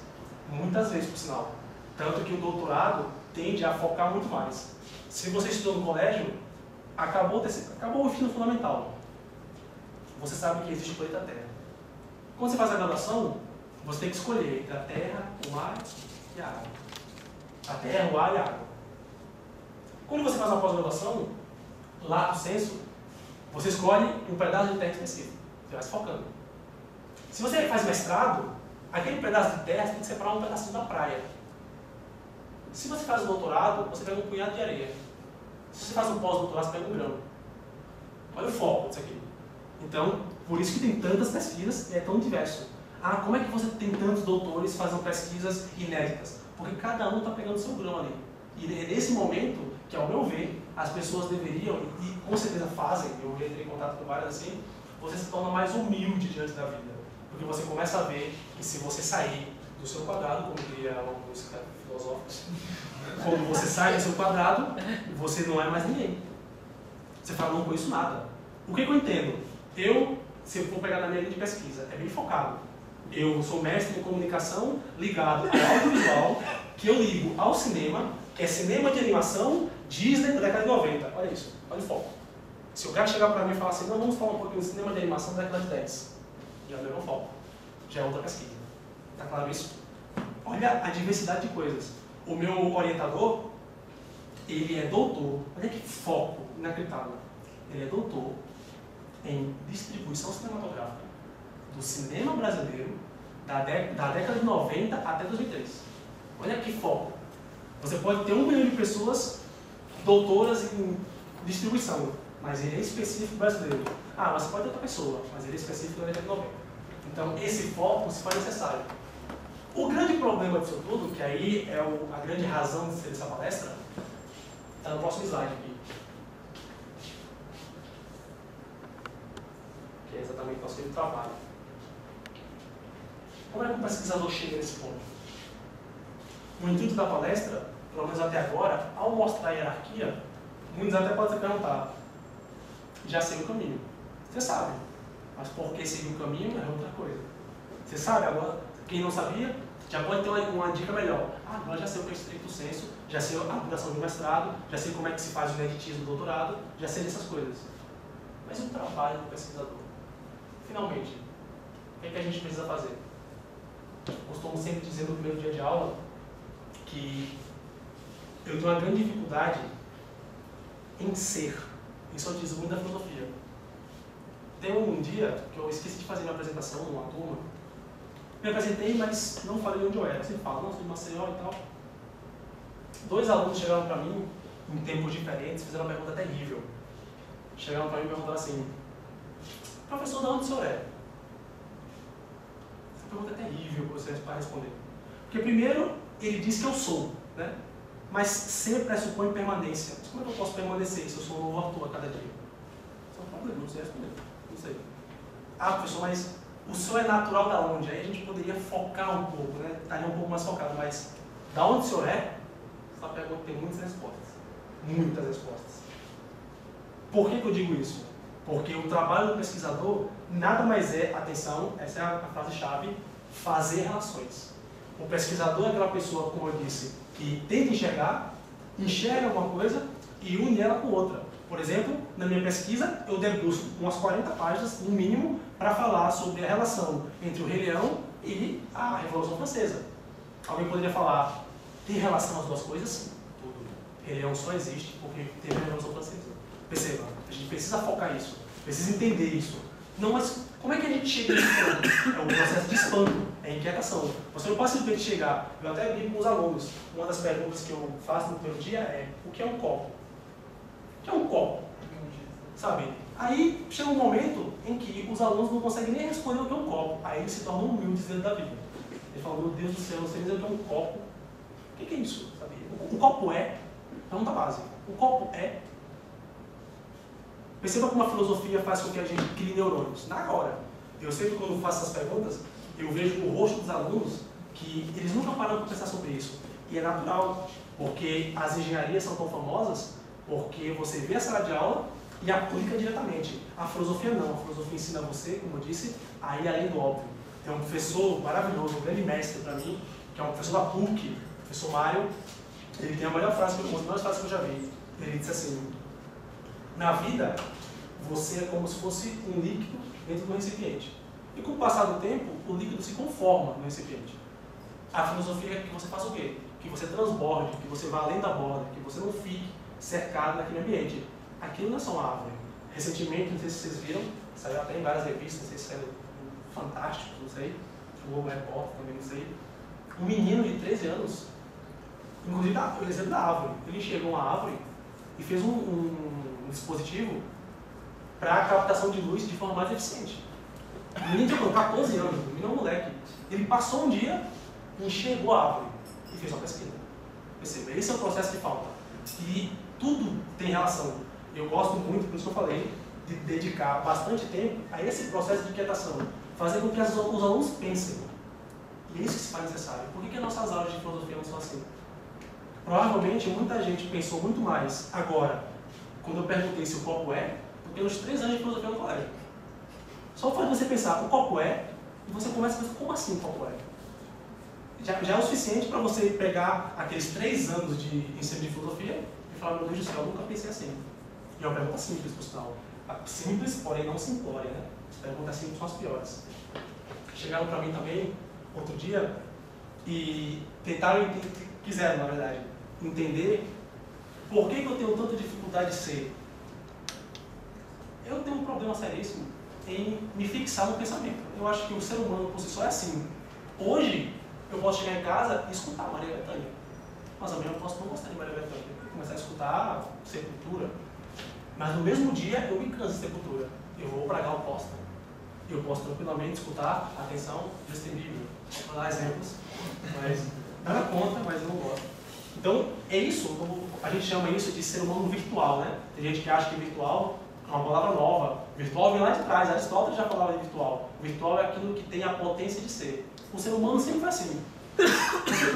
Muitas vezes, por sinal. Tanto que o doutorado tende a focar muito mais. Se você estudou no colégio, acabou o ensino fundamental. Você sabe que existe o planeta Terra. Quando você faz a graduação, você tem que escolher entre a terra, o mar e a água. A terra, o ar e a água. Quando você faz uma pós-graduação, lato sensu, você escolhe um pedaço de terra específico. Você vai se focando. Se você faz mestrado, aquele pedaço de terra tem que separar um pedacinho da praia. Se você faz um doutorado, você pega um punhado de areia. Se você faz um pós-doutorado, você pega um grão. Olha o foco disso aqui. Então, por isso que tem tantas pesquisas e é tão diverso. Ah, como é que você tem tantos doutores fazendo pesquisas inéditas? Porque cada um está pegando o seu grão ali. E é nesse momento que, ao meu ver, as pessoas deveriam, e com certeza fazem, eu entrei em contato com várias assim, você se torna mais humilde diante da vida. Porque você começa a ver que se você sair do seu quadrado, como diria uma música filosófica, quando você sai do seu quadrado, você não é mais ninguém. Você fala, não conheço nada. O que eu entendo? Se eu for pegar na minha linha de pesquisa, é bem focado. Eu sou mestre em comunicação ligado ao audiovisual, que eu ligo ao cinema, que é cinema de animação, Disney da década de 90. Olha isso, olha o foco. Se o cara chegar para mim e falar assim, não, vamos falar um pouquinho de cinema de animação da década de 10, já deu um foco. Já é outra pesquisa. Tá claro isso? Olha a diversidade de coisas. O meu orientador, ele é doutor, olha que foco inacreditável. Ele é doutor em distribuição cinematográfica do cinema brasileiro da década de 90 até 2003. Olha que foco. Você pode ter 1 milhão de pessoas doutoras em distribuição, mas ele é específico brasileiro. Ah, mas você pode ter outra pessoa, mas ele é específico da década de 90. Então, esse foco se faz necessário. O grande problema disso tudo, que aí é a grande razão de ser essa palestra, está no próximo slide aqui. Que é exatamente o nosso tipo de trabalho. Como é que um pesquisador chega nesse ponto? O intuito da palestra, pelo menos até agora, ao mostrar a hierarquia, muitos até podem se perguntar, já sei o caminho. Você sabe, mas por que seguir o caminho é outra coisa. Você sabe, agora, quem não sabia, já pode ter uma dica melhor. Ah, agora já sei o que é estricto sensu, já sei a duração do mestrado, já sei como é que se faz o ineditismo do doutorado, já sei dessas coisas. Mas o trabalho do pesquisador? Finalmente, o que é que a gente precisa fazer? Eu costumo sempre dizer no primeiro dia de aula que eu tenho uma grande dificuldade em ser. Isso eu diz muito da filosofia. Tem um dia que eu esqueci de fazer minha apresentação numa turma. Me apresentei, mas não falei onde eu era. Sempre falo, nossa, de Maceió e tal. 2 alunos chegaram para mim, em tempos diferentes, fizeram uma pergunta terrível. Chegaram para mim e perguntaram assim, professor, de onde o senhor é? Essa pergunta é terrível para responder. Porque primeiro, ele diz que eu sou, né? Mas sempre pressupõe permanência. Mas como é que eu posso permanecer se eu sou um novo ator a cada dia? Isso é um problema, não sei responder. Não sei. Ah, professor, mas o senhor é natural da onde? Aí a gente poderia focar um pouco, né? Estaria um pouco mais focado, mas da onde o senhor é? Essa pergunta tem muitas respostas. Muitas respostas. Por que eu digo isso? Porque o trabalho do pesquisador nada mais é, atenção, essa é a frase-chave, fazer relações. O pesquisador é aquela pessoa, como eu disse, que tenta enxerga alguma coisa e une ela com outra. Por exemplo, na minha pesquisa, eu debruço umas 40 páginas, no mínimo, para falar sobre a relação entre o Rei Leão e a Revolução Francesa. Alguém poderia falar, tem relação as duas coisas? Tudo. Rei Leão só existe porque teve a Revolução Francesa. Perceba, a gente precisa focar isso, precisa entender isso. Não, mas como é que a gente chega nesse ponto? É um processo de espanto, é inquietação. Você não pode simplesmente chegar, eu até brinco com os alunos, uma das perguntas que eu faço no primeiro dia é, o que é um copo? O que é um copo? Sabe? Aí chega um momento em que os alunos não conseguem nem responder o que é um copo. Aí eles se tornam humildes dentro da vida. Eles falam, meu Deus do céu, eu sei dizer o que é um copo. O que é isso? Sabe? O copo é, pergunta básica, o copo é. Perceba como a filosofia faz com que a gente crie neurônios. Na hora. Eu sempre, quando faço essas perguntas, eu vejo o rosto dos alunos que eles nunca param para pensar sobre isso. E é natural, porque as engenharias são tão famosas, porque você vê a sala de aula e aplica diretamente. A filosofia não. A filosofia ensina você, como eu disse, a ir além do óbvio. Tem um professor maravilhoso, um grande mestre para mim, que é um professor da PUC, o professor Mário. Ele tem a melhor frase, uma das melhores frases que eu já vi. Ele disse assim: na vida, você é como se fosse um líquido dentro de um recipiente. E com o passar do tempo, o líquido se conforma no recipiente. A filosofia é que você faça o quê? Que você transborde, que você vá além da borda, que você não fique cercado naquele ambiente. Aquilo não é só uma árvore. Recentemente, não sei se vocês viram, saiu até em várias revistas, não sei se saiu Fantástico, não sei, o Globo Repórter também, não sei. Um menino de 13 anos, inclusive o exemplo da árvore, ele enxergou uma árvore e fez um dispositivo para captação de luz de forma mais eficiente. O menino tinha 14 anos, o menino é um moleque. Ele passou um dia, enxergou a árvore e fez uma pesquisa. Perceba, esse é o processo que falta. E tudo tem relação. Eu gosto muito, por isso que eu falei, de dedicar bastante tempo a esse processo de inquietação. Fazer com que os alunos pensem. E é isso que se faz necessário. Por que nossas aulas de filosofia não são assim? Provavelmente muita gente pensou muito mais agora, quando eu perguntei se o copo é, do que nos 3 anos de filosofia no colégio. Só faz você pensar, o copo é, e você começa a pensar, como assim o copo é? Já é o suficiente para você pegar aqueles 3 anos de ensino de filosofia e falar, meu Deus do céu, eu nunca pensei assim. E é uma pergunta simples, por sinal. Simples, porém não simplória, né? As perguntas simples são as piores. Chegaram para mim também, outro dia, e tentaram, quiseram, na verdade, entender por que eu tenho tanta dificuldade de ser. Eu tenho um problema seríssimo em me fixar no pensamento. Eu acho que o ser humano por si só é assim. Hoje, eu posso chegar em casa e escutar Maria Bethânia. Mas amanhã eu posso não gostar de Maria Bethânia. Começar a escutar Sepultura. Mas no mesmo dia eu me canso de Sepultura. Eu vou para Gal Costa. Eu posso tranquilamente escutar, atenção, Justin Bieber. Vou dar exemplos. Mas nada contra, mas eu não gosto. Então, é isso. A gente chama isso de ser humano virtual, né? Tem gente que acha que virtual é uma palavra nova. Virtual vem lá de trás. Aristóteles já falava de virtual. Virtual é aquilo que tem a potência de ser. O ser humano sempre foi assim.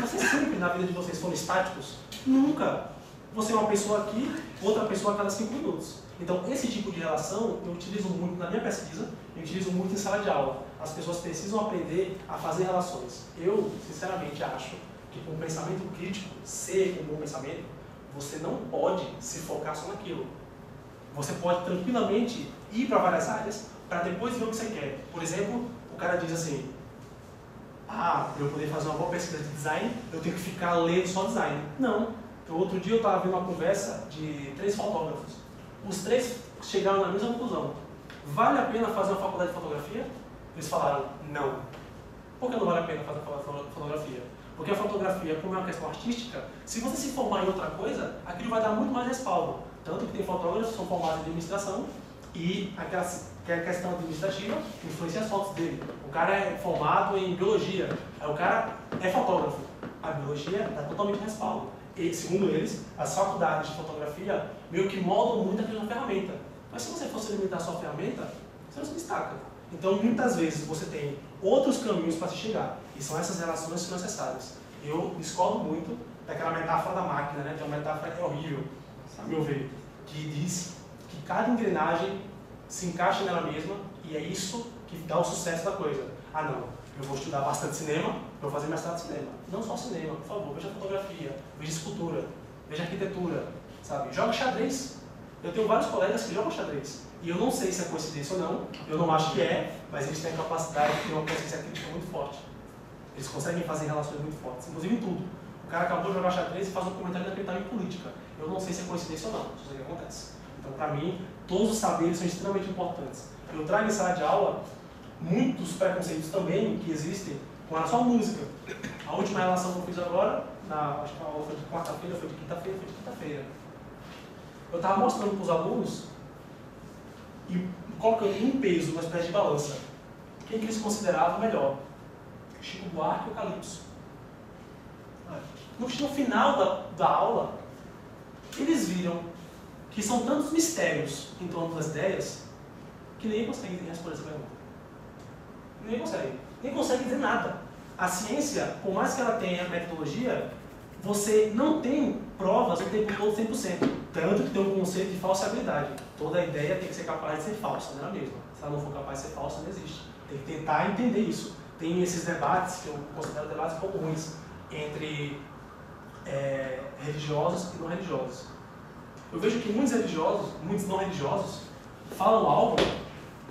Vocês sempre, na vida de vocês, foram estáticos? Nunca. Você é uma pessoa aqui, outra pessoa a cada 5 minutos. Então, esse tipo de relação eu utilizo muito na minha pesquisa, eu utilizo muito em sala de aula. As pessoas precisam aprender a fazer relações. Eu, sinceramente, acho que com o pensamento crítico, ser um bom pensamento, você não pode se focar só naquilo. Você pode tranquilamente ir para várias áreas para depois ver o que você quer. Por exemplo, o cara diz assim: para eu poder fazer uma boa pesquisa de design, eu tenho que ficar lendo só design. Não. Então, outro dia eu estava vendo uma conversa de 3 fotógrafos. Os 3 chegaram na mesma conclusão. Vale a pena fazer uma faculdade de fotografia? Eles falaram, não. Por que não vale a pena fazer fotografia? Porque a fotografia, como é uma questão artística, se você se formar em outra coisa, aquilo vai dar muito mais respaldo. Tanto que tem fotógrafos que são formados em administração e a questão administrativa influencia as fotos dele. O cara é formado em biologia, aí o cara é fotógrafo. A biologia dá totalmente respaldo. E, segundo eles, as faculdades de fotografia meio que moldam muito aquela ferramenta. Mas se você fosse limitar a sua ferramenta, você não se destaca. Então, muitas vezes, você tem outros caminhos para se chegar. E são essas relações que são necessárias. Eu discordo muito daquela metáfora da máquina, né? Tem uma metáfora que é horrível, a meu ver, que diz que cada engrenagem se encaixa nela mesma e é isso que dá o sucesso da coisa. Ah, não, eu vou estudar bastante cinema, eu vou fazer mestrado de cinema. Não só cinema, por favor, veja fotografia, veja escultura, veja arquitetura, sabe? Joga xadrez. Eu tenho vários colegas que jogam xadrez. E eu não sei se é coincidência ou não, eu não acho que é, mas eles têm a capacidade de ter uma consciência crítica muito forte. Eles conseguem fazer relações muito fortes, inclusive em tudo. O cara acabou de jogar xadrez e faz um comentário inacreditável em política. Eu não sei se é coincidência ou não, isso é o que acontece. Então, para mim, todos os saberes são extremamente importantes. Eu trago em sala de aula muitos preconceitos também que existem com relação à música. A última relação que eu fiz agora, acho que a aula foi de quarta-feira, foi de quinta-feira. Eu estava mostrando para os alunos e colocando em um peso, uma espécie de balança, quem que eles consideravam melhor, Chico Buarque ou Calypso. no final da aula, eles viram que são tantos mistérios em torno das ideias que ninguém consegue responder essa pergunta. Nem consegue dizer nada. A ciência, por mais que ela tenha metodologia, você não tem provas o tempo todo 100%. Tanto que tem um conceito de falsibilidade. Toda ideia tem que ser capaz de ser falsa, não é a mesma. Se ela não for capaz de ser falsa, não existe. Tem que tentar entender isso. Tem esses debates, que eu considero debates comuns, entre religiosos e não religiosos. Eu vejo que muitos religiosos, muitos não religiosos, falam algo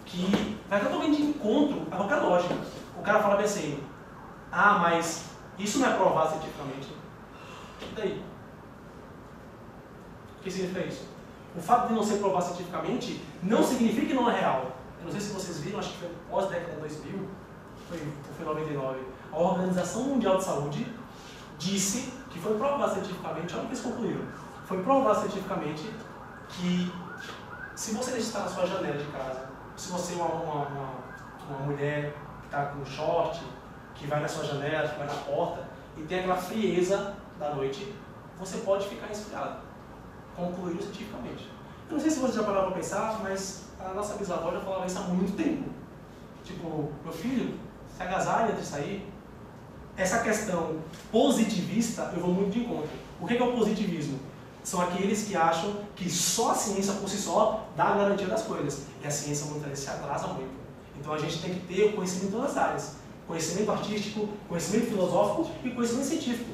que vai totalmente de encontro a qualquer lógica. O cara fala bem assim, mas isso não é provado cientificamente. E daí? O que significa isso? O fato de não ser provado cientificamente não significa que não é real. Eu não sei se vocês viram, acho que foi pós-década de 2000, foi 99, a Organização Mundial de Saúde disse que foi provado cientificamente, olha o que eles concluíram, foi provado cientificamente que se você deixar na sua janela de casa, se você é uma mulher que está com short, que vai na sua janela, que vai na porta, e tem aquela frieza da noite, você pode ficar resfriado. Concluíram cientificamente. Eu não sei se você já parou para pensar, mas a nossa bisavó já falava isso há muito tempo. Tipo, meu filho, se agasalha de sair. Essa questão positivista, eu vou muito de encontro. O que é o positivismo? São aqueles que acham que só a ciência por si só dá a garantia das coisas. E a ciência muitas vezes se atrasa muito. Então a gente tem que ter o conhecimento em todas as áreas. Conhecimento artístico, conhecimento filosófico e conhecimento científico.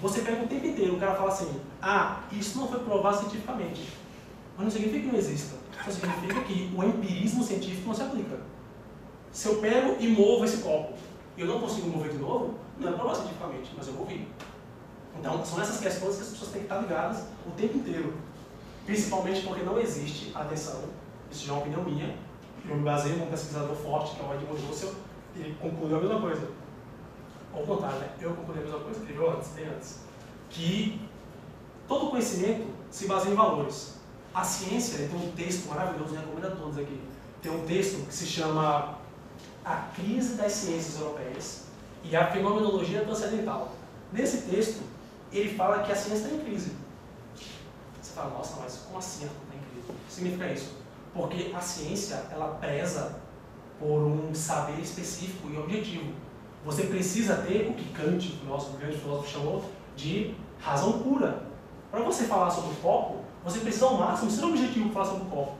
Você pega o tempo inteiro, o cara fala assim, isso não foi provado cientificamente. Mas não significa que não exista. Só significa que o empirismo científico não se aplica. Se eu pego e movo esse copo e eu não consigo mover de novo, não é provado cientificamente, mas eu movi. Então, são essas questões que as pessoas têm que estar ligadas o tempo inteiro. Principalmente porque não existe atenção. Isso já é uma opinião minha. Eu me baseio num pesquisador forte, que é o Edmund Husserl, ele concluiu a mesma coisa. Ao contrário, né? Eu concluí a mesma coisa, escreveu antes. Que todo conhecimento se baseia em valores. A ciência, tem um texto maravilhoso, eu recomendo a todos aqui. Tem um texto que se chama A Crise das Ciências Europeias e a Fenomenologia Transcendental. Nesse texto, ele fala que a ciência está em crise. Você fala, nossa, mas como assim ela está em crise? O que significa isso? Porque a ciência, ela preza por um saber específico e objetivo. Você precisa ter o que Kant, o grande filósofo, chamou de razão pura. Para você falar sobre o copo, você precisa ao máximo ser objetivo para falar sobre o copo.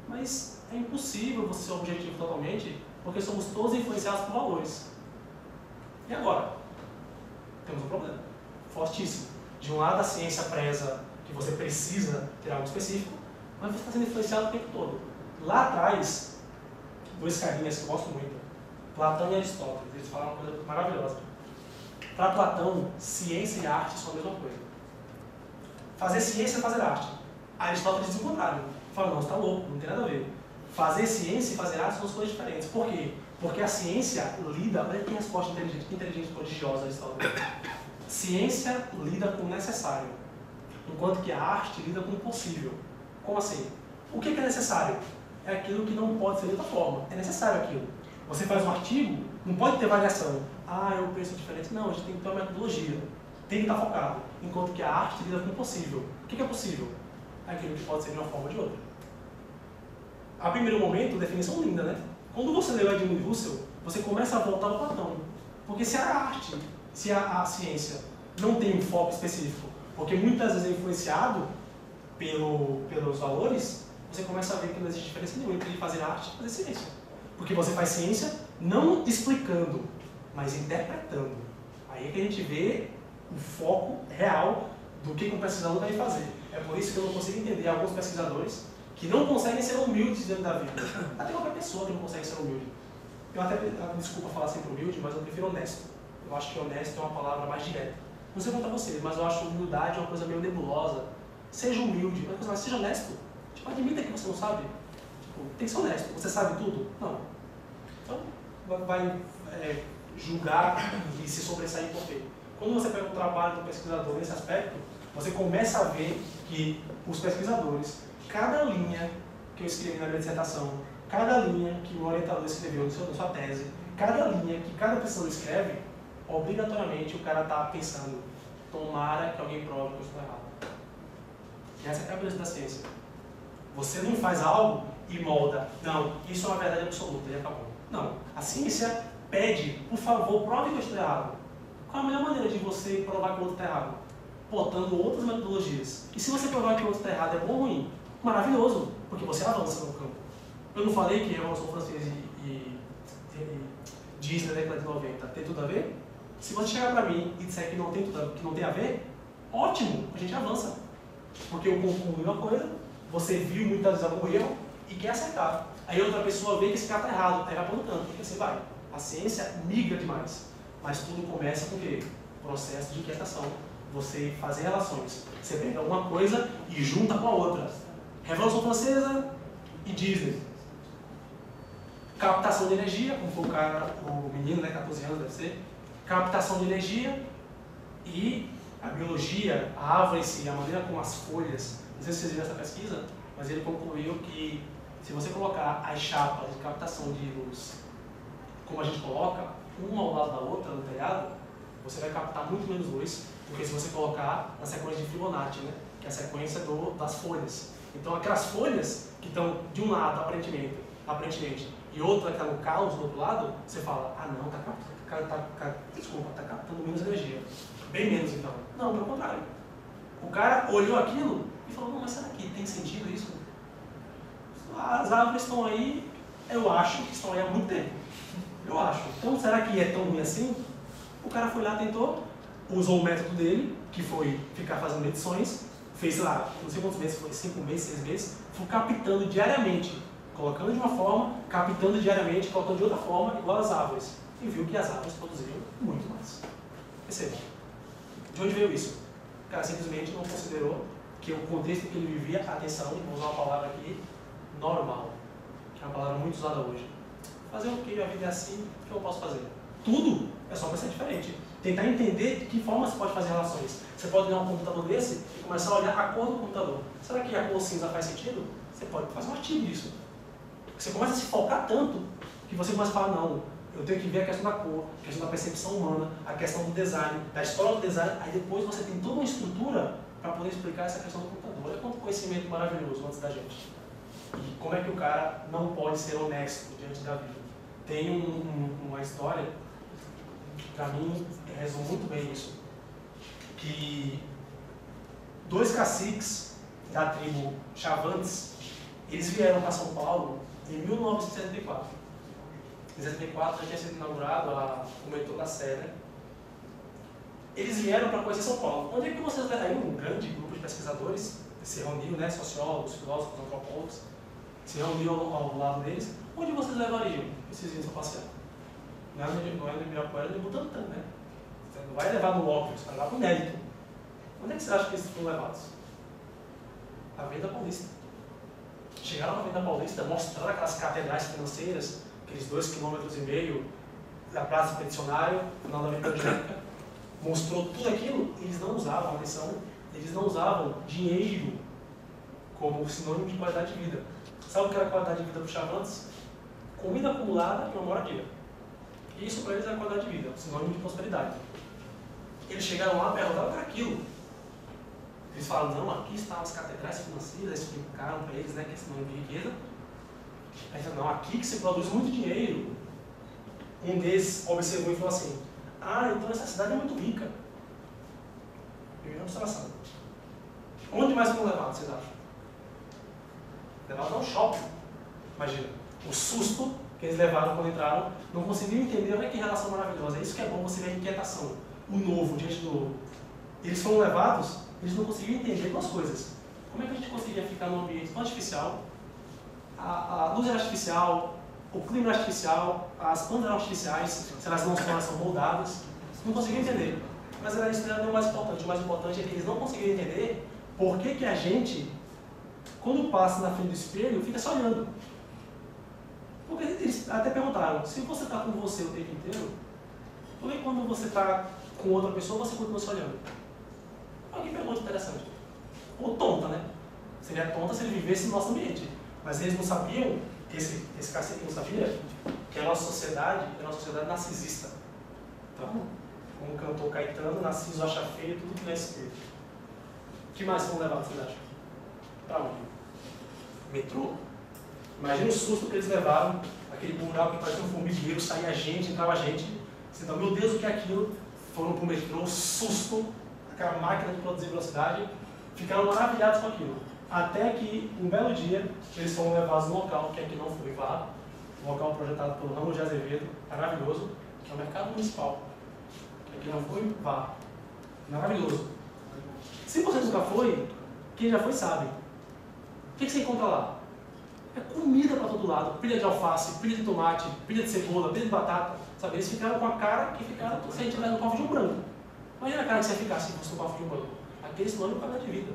Mas é impossível você ser objetivo totalmente, porque somos todos influenciados por valores. E agora? Temos um problema fortíssimo. De um lado, a ciência preza que você precisa ter algo específico, mas você está sendo influenciado o tempo todo. Lá atrás, dois carinhas que eu gosto muito, Platão e Aristóteles, eles falaram uma coisa maravilhosa. Para Platão, ciência e arte são a mesma coisa. Fazer ciência é fazer arte. Aristóteles diz o contrário. Fala, não, você está louco, não tem nada a ver. Fazer ciência e fazer arte são duas coisas diferentes. Por quê? Porque a ciência lida, olha que resposta inteligente, que inteligência prodigiosa Aristóteles. Ciência lida com o necessário, enquanto que a arte lida com o possível. Como assim? O que é necessário? É aquilo que não pode ser de outra forma. É necessário aquilo. Você faz um artigo, não pode ter variação. Eu penso diferente. Não, a gente tem que ter uma metodologia. Tem que estar focado. Enquanto que a arte lida com o possível. O que é possível? É aquilo que pode ser de uma forma ou de outra. A primeiro momento, definição linda, né? Quando você lê o Edmund Husserl, você começa a voltar ao Platão. Porque se a arte, se a ciência não tem um foco específico, porque muitas vezes é influenciado pelos valores, você começa a ver que não existe diferença nenhuma entre fazer arte e fazer ciência. Porque você faz ciência não explicando, mas interpretando. Aí é que a gente vê o foco real do que um pesquisador deve fazer. É por isso que eu não consigo entender alguns pesquisadores que não conseguem ser humildes dentro da vida. Até qualquer pessoa que não consegue ser humilde. Eu até, desculpa falar sempre humilde, mas eu prefiro honesto. Eu acho que honesto é uma palavra mais direta. Não sei quanto a vocês, mas eu acho humildade uma coisa meio nebulosa. Seja humilde, mas seja honesto. Tipo, admita que você não sabe. Tipo, tem que ser honesto. Você sabe tudo? Não. Então, vai julgar e se sobressair por quê? Quando você pega o trabalho do pesquisador nesse aspecto, você começa a ver que os pesquisadores, cada linha que eu escrevi na minha dissertação, cada linha que o orientador escreveu na sua tese, cada linha que cada pessoa escreve, obrigatoriamente o cara está pensando tomara que alguém prove que eu estou errado. E essa é a cabeça da ciência. Você não faz algo e molda. Não, isso é uma verdade absoluta e acabou. Não, a ciência pede, por favor, prove que eu estou errado. Qual é a melhor maneira de você provar que o outro está errado? Botando outras metodologias. E se você provar que o outro está errado é bom ou ruim? Maravilhoso, porque você avança no campo. Eu não falei que a Revolução Francesa e Disney na década de 90 tem tudo a ver? Se você chegar para mim e disser que não tem a ver, ótimo, a gente avança. Porque eu concluí uma coisa, você viu muitas vezes algum erro e quer acertar. Aí outra pessoa vê que esse cara está errado, aí vai para o canto, porque assim vai. A ciência migra demais, mas tudo começa com o quê? Processo de inquietação. Você fazer relações. Você pega uma coisa e junta com a outra. Revolução Francesa e Disney. Captação de energia, como foi o menino, né, 14 anos deve ser. Captação de energia e a biologia, a árvore em si, a maneira como as folhas. Não sei se vocês viram essa pesquisa, mas ele concluiu que se você colocar as chapas de captação de luz, como a gente coloca, uma ao lado da outra no telhado, você vai captar muito menos luz do que se você colocar na sequência de Fibonacci, né? Que é a sequência das folhas. Então aquelas folhas que estão de um lado, aparentemente, e outra que está no caos do outro lado, você fala, ah não, está captando menos energia. Bem menos então. Não, pelo contrário. O cara olhou aquilo e falou, não, mas será que tem sentido isso? As árvores estão aí, eu acho que estão aí há muito tempo. Eu acho. Então será que é tão ruim assim? O cara foi lá, tentou, usou o método dele, que foi ficar fazendo medições, fez lá, não sei quantos meses, foi 5 meses, 6 meses, foi captando diariamente, colocando de uma forma, captando diariamente, colocando de outra forma, igual as árvores. E viu que as árvores produziam muito mais. Percebam. De onde veio isso? O cara simplesmente não considerou que o contexto que ele vivia, atenção, vou usar uma palavra aqui, normal, que é uma palavra muito usada hoje. Fazer o que? A vida é assim, o que eu posso fazer? Tudo é só para ser diferente. Tentar entender de que forma você pode fazer relações. Você pode olhar um computador desse e começar a olhar a cor do computador. Será que a cor cinza faz sentido? Você pode fazer um artigo disso. Você começa a se focar tanto que você começa a falar, não, eu tenho que ver a questão da cor, a questão da percepção humana, a questão do design, da história do design. Aí depois você tem toda uma estrutura para poder explicar essa questão do computador. Olha quanto conhecimento maravilhoso antes da gente. E como é que o cara não pode ser honesto diante da vida. Tem uma história que para mim resume muito bem isso, que 2 caciques da tribo Chavantes, eles vieram para São Paulo em 1974. Em 1974 já tinha sido inaugurado o metrô da Sé, né? Eles vieram para conhecer São Paulo. Onde é que vocês levam? Aí um grande grupo de pesquisadores se reuniu, né? Sociólogos, filósofos, antropólogos, se reuniu ao lado deles. Onde vocês levariam esses dias para passear? Não é no Ibirapuera, nem no Butantã, né? Você não vai levar no óculos, vai levar para o mérito. Onde é que você acha que eles foram levados? A Avenida Paulista. Chegaram na Avenida Paulista, mostraram aquelas catedrais financeiras, aqueles 2,5 km da Praça Peticionário, final da Avenida Angélica. Mostrou tudo aquilo, eles não usavam, atenção, eles não usavam dinheiro como sinônimo de qualidade de vida. Sabe o que era qualidade de vida para os Chavantes? Comida acumulada e uma moradia. Isso para eles era qualidade de vida, sinônimo de prosperidade. Eles chegaram lá e perguntaram para aquilo. Eles falaram, não, aqui estavam as catedrais financeiras, explicaram para eles, né, que é sinônimo de riqueza. Aí falaram, não, aqui que se produz muito dinheiro. Um deles observou e falou assim, ah, então essa cidade é muito rica. Primeira observação. Onde mais foram levados, vocês acham? Levados ao shopping. Imagina, o susto que eles levaram quando entraram, não conseguiam entender, olha que relação maravilhosa. É isso que é bom, você ver a inquietação, o novo diante do novo. Eles foram levados, eles não conseguiam entender 2 coisas. Como é que a gente conseguia ficar num ambiente tão artificial? A luz era artificial, o clima era artificial, as plantas eram artificiais, se elas não são, elas são moldadas. Não conseguiam entender. Mas era isso que era o mais importante. O mais importante é que eles não conseguiam entender por que a gente, quando passa na frente do espelho, fica só olhando. Porque eles até perguntaram, se você está com você o tempo inteiro, por que quando você está com outra pessoa, você continua se olhando? Olha que pergunta interessante. Ou tonta, né? Seria tonta se ele vivesse no nosso ambiente. Mas eles não sabiam, esse cacique não sabia, que a nossa sociedade é uma sociedade narcisista. Então, como cantou Caetano, Narciso acha feio tudo que não é espelho. O que mais vão levar, vocês acham? Para onde? Metrô? Imagina o susto que eles levaram, aquele buraco que parecia um formigueiro, saía gente, entrava gente. Você fala, meu Deus, o que é aquilo? Foram para o metrô, susto, aquela máquina de produzir velocidade, ficaram maravilhados com aquilo. Até que, um belo dia, eles foram levados no local, que aqui não foi VAR, um local projetado pelo Ramos de Azevedo, maravilhoso, que é o Mercado Municipal. Que aqui não foi VAR. Maravilhoso. Se você nunca foi, quem já foi sabe. O que você encontra lá? É comida para todo lado, pilha de alface, pilha de tomate, pilha de cebola, pilha de batata. Sabe? Eles ficaram com a cara que ficaram se a gente tivesse no cofre de um branco. Imagina a cara que você ia ficar se fosse no cofre de um branco. Aqueles não iam pagar de vida.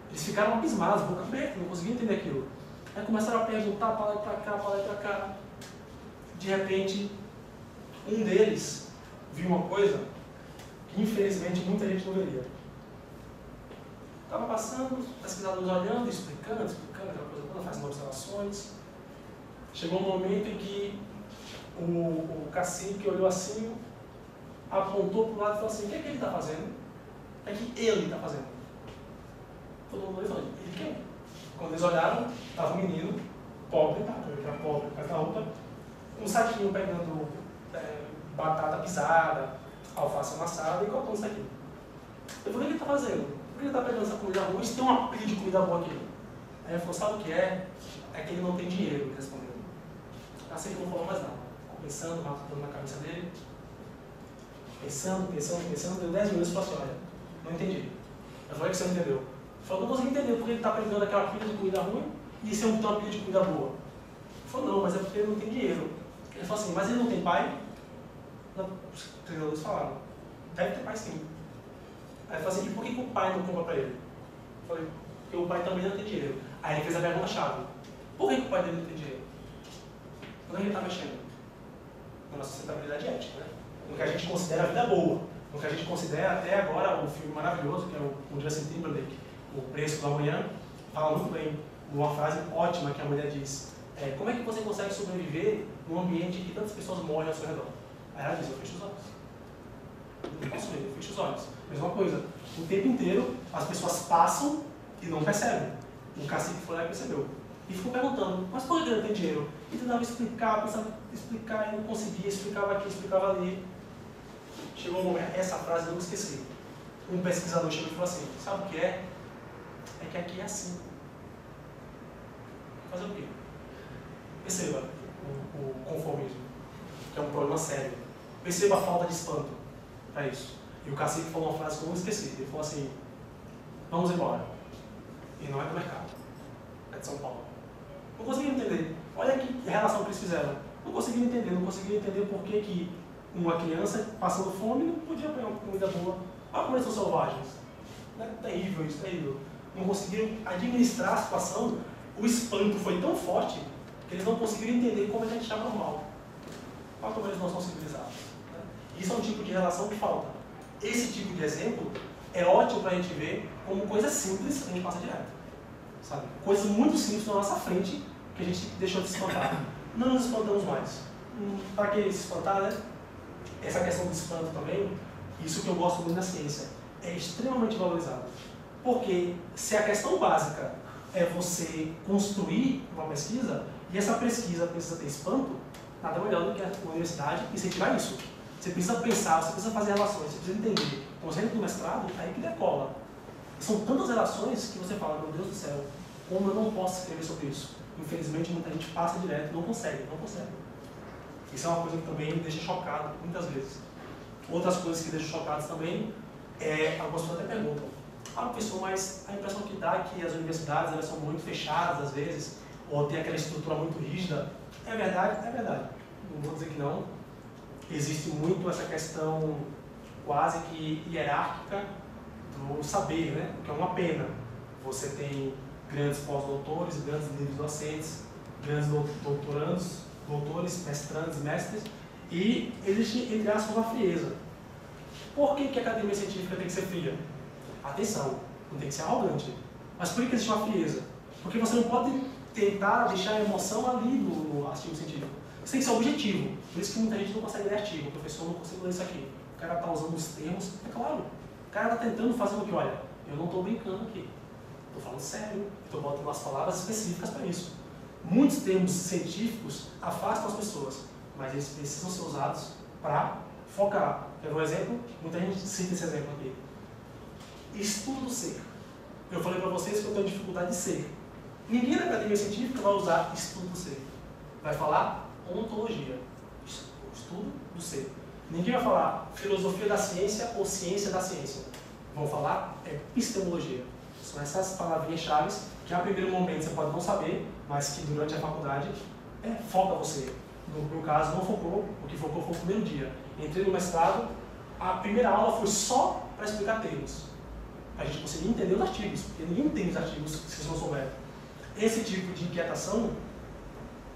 Eles ficaram abismados, boca aberta, não conseguiam entender aquilo. Aí começaram a perguntar para lá e para cá, para lá e para cá. De repente, um deles viu uma coisa que infelizmente muita gente não veria. Estava passando, os pesquisadores olhando, explicando, aquela coisa toda, fazendo observações. Chegou um momento em que o cacique olhou assim, apontou para o lado e falou assim, o que é que ele está fazendo? O que é que ele está fazendo? Todo mundo olhou e falou, ele quem? Quando eles olharam, estava um menino, pobre, tá? Ele era pobre, com essa roupa, um saquinho pegando batata pisada, alface amassada e cortando isso aqui. Eu falei, o que ele está fazendo? Por que ele está pegando essa comida boa? Isso tem uma pilha de comida boa aqui. Aí ele falou, sabe o que é? É que ele não tem dinheiro, ele respondeu. Assim que não falou mais nada. Ficou pensando, matando na cabeça dele. Pensando, deu 10 minutos e falou assim, olha, não entendi. Eu falei que você não entendeu. Ele falou, não consegui entender porque ele está pegando aquela pilha de comida ruim e isso é uma pilha de comida boa. Ele falou, não, mas é porque ele não tem dinheiro. Ele falou assim, mas ele não tem pai? Não, os treinadores falaram, deve ter pai sim. Aí ele falou assim, e por que o pai não compra para ele? Eu falei, porque o pai também não tem dinheiro. Aí ele fez a pergunta-chave. Por que o pai dele não tem dinheiro? Quando ele está mexendo? Na sustentabilidade ética, né? No que a gente considera a vida boa. No que a gente considera até agora um filme maravilhoso, que é o Justin Timberlake, O Preço do Amanhã, fala muito bem, uma frase ótima que a mulher diz. Como é que você consegue sobreviver num ambiente em que tantas pessoas morrem ao seu redor? Aí ela diz, eu fecho os olhos. Eu não posso ver, eu fecho os olhos. Mesma coisa, o tempo inteiro as pessoas passam e não percebem. O cacique foi lá e percebeu. E ficou perguntando, mas por que ele não tem dinheiro? E tentava explicar, pensava explicar e não conseguia, explicava aqui, explicava ali. Chegou um momento, essa frase eu não esqueci. Um pesquisador chegou e falou assim, sabe o que é? É que aqui é assim. Fazer o quê? Perceba o conformismo, que é um problema sério. Perceba a falta de espanto para isso. E o cacique falou uma frase que eu não esqueci. Ele falou assim, vamos embora. E não é do mercado, é de São Paulo. Não conseguia entender. Olha que relação que eles fizeram. Não conseguia entender por que uma criança passando fome não podia pegar uma comida boa. Olha como eles são selvagens. É terrível isso, terrível. Não conseguiram administrar a situação. O espanto foi tão forte que eles não conseguiram entender como é que a gente está normal. Olha como eles não são civilizados. Isso é um tipo de relação que falta. Esse tipo de exemplo é ótimo para a gente ver como coisas simples a gente passa direto. Sabe? Coisas muito simples na nossa frente que a gente deixou de se espantar. Não nos espantamos mais. Para que se espantar, né? Essa questão do espanto também, isso que eu gosto muito na ciência, é extremamente valorizado. Porque se a questão básica é você construir uma pesquisa, e essa pesquisa precisa ter espanto, nada melhor do que a universidade incentivar isso. Você precisa pensar, você precisa fazer relações, você precisa entender. Com o exemplo do mestrado, aí que decola. São tantas relações que você fala, meu Deus do céu, como eu não posso escrever sobre isso? Infelizmente, muita gente passa direto, não consegue. Isso é uma coisa que também me deixa chocado, muitas vezes. Outras coisas que deixam chocados também, algumas pessoas até perguntam, professor, mas a impressão que dá é que as universidades elas são muito fechadas, às vezes, ou tem aquela estrutura muito rígida. É verdade, é verdade. Não vou dizer que não. Existe muito essa questão quase que hierárquica do saber, né? Que é uma pena. Você tem grandes pós-doutores, grandes livros docentes, grandes doutores, mestrandos, mestres, e existe, entre aspas, uma frieza. Por que a academia científica tem que ser fria? Atenção, não tem que ser arrogante. Mas por que existe uma frieza? Porque você não pode tentar deixar a emoção ali no artigo científico. Você tem que ser objetivo. Por isso que muita gente não consegue ler artigo. O professor não consegue ler isso aqui. cara está usando os termos, é claro, o cara está tentando fazer o que, olha, eu não estou brincando aqui, estou falando sério, estou botando umas palavras específicas para isso. Muitos termos científicos afastam as pessoas, mas eles precisam ser usados para focar. Quer ver um exemplo? Muita gente cita esse exemplo aqui. Estudo seco. Eu falei para vocês que eu tenho dificuldade de ser. Ninguém na academia científica vai usar estudo seco. Vai falar ontologia, estudo do ser. Ninguém vai falar filosofia da ciência ou ciência da ciência. Vão falar epistemologia. São essas palavrinhas-chave que a primeiro momento você pode não saber, mas que durante a faculdade foca você. No meu caso, não focou, o que focou foi o primeiro dia. Entrei no mestrado, a primeira aula foi só para explicar termos. A gente conseguia entender os artigos, porque ninguém entende os artigos se vocês não souberem. Esse tipo de inquietação,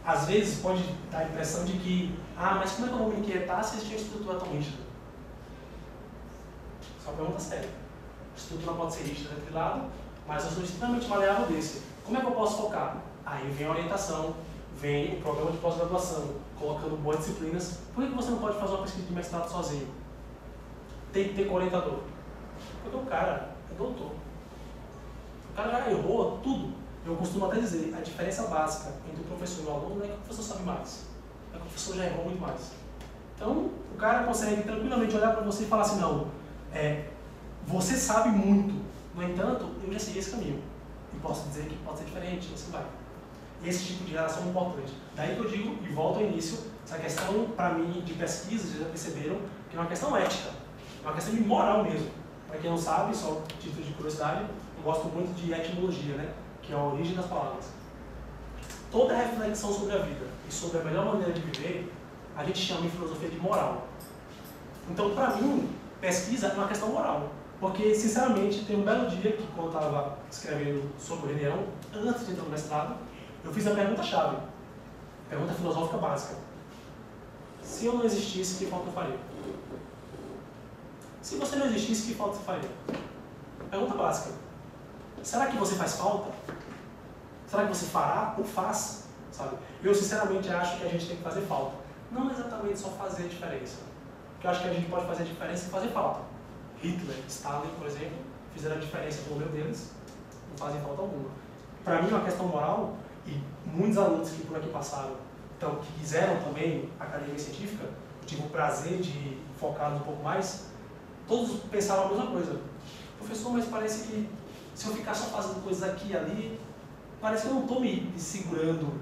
às vezes, pode dar a impressão de que, mas como é que eu vou me inquietar se eles tinham estrutura tão rígida? Só uma pergunta séria. A estrutura pode ser rígida daquele lado, mas eu sou extremamente maleável desse. Como é que eu posso focar? Aí vem a orientação, vem o programa de pós-graduação, colocando boas disciplinas. Por que você não pode fazer uma pesquisa de mestrado sozinho? Tem que ter co-orientador. Porque o cara é doutor. O cara já errou tudo. Eu costumo até dizer, a diferença básica entre o professor e o aluno não é que o professor sabe mais. É que o professor já errou muito mais. Então, o cara consegue tranquilamente olhar para você e falar assim, não, você sabe muito. No entanto, eu já segui esse caminho. E posso dizer que pode ser diferente, assim vai. Esse tipo de relação é importante. Daí que eu digo, e volto ao início, essa questão, para mim, de pesquisa, vocês já perceberam, que é uma questão ética. É uma questão de moral mesmo. Para quem não sabe, só título de curiosidade, eu gosto muito de etimologia, né? Que é a origem das palavras. Toda reflexão sobre a vida e sobre a melhor maneira de viver, a gente chama em filosofia de moral. Então, para mim, pesquisa é uma questão moral. Porque, sinceramente, tem um belo dia que, quando eu estava escrevendo sobre o Rei Leão, antes de entrar no mestrado, eu fiz a pergunta-chave, pergunta filosófica básica. Se eu não existisse, que falta eu faria? Se você não existisse, que falta você faria? Pergunta básica. Será que você faz falta? Será que você fará ou faz? Sabe? Eu, sinceramente, acho que a gente tem que fazer falta. Não exatamente só fazer a diferença. Porque eu acho que a gente pode fazer a diferença e fazer falta. Hitler, Stalin, por exemplo, fizeram a diferença pelo meio deles, não fazem falta alguma. Para mim, é uma questão moral, e muitos alunos que por aqui passaram, então, que quiseram também a academia científica, eu tive o prazer de focar um pouco mais, todos pensavam a mesma coisa. Professor, mas parece que se eu ficar só fazendo coisas aqui e ali, parece que eu não estou me segurando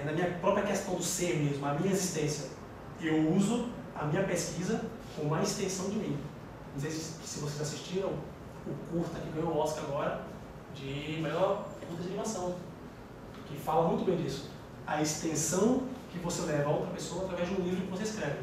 na minha própria questão do ser mesmo, a minha existência. Eu uso a minha pesquisa como uma extensão de mim. Não sei se vocês assistiram o curta que ganhou o Oscar agora de melhor curta de animação, que fala muito bem disso. A extensão que você leva a outra pessoa através de um livro que você escreve.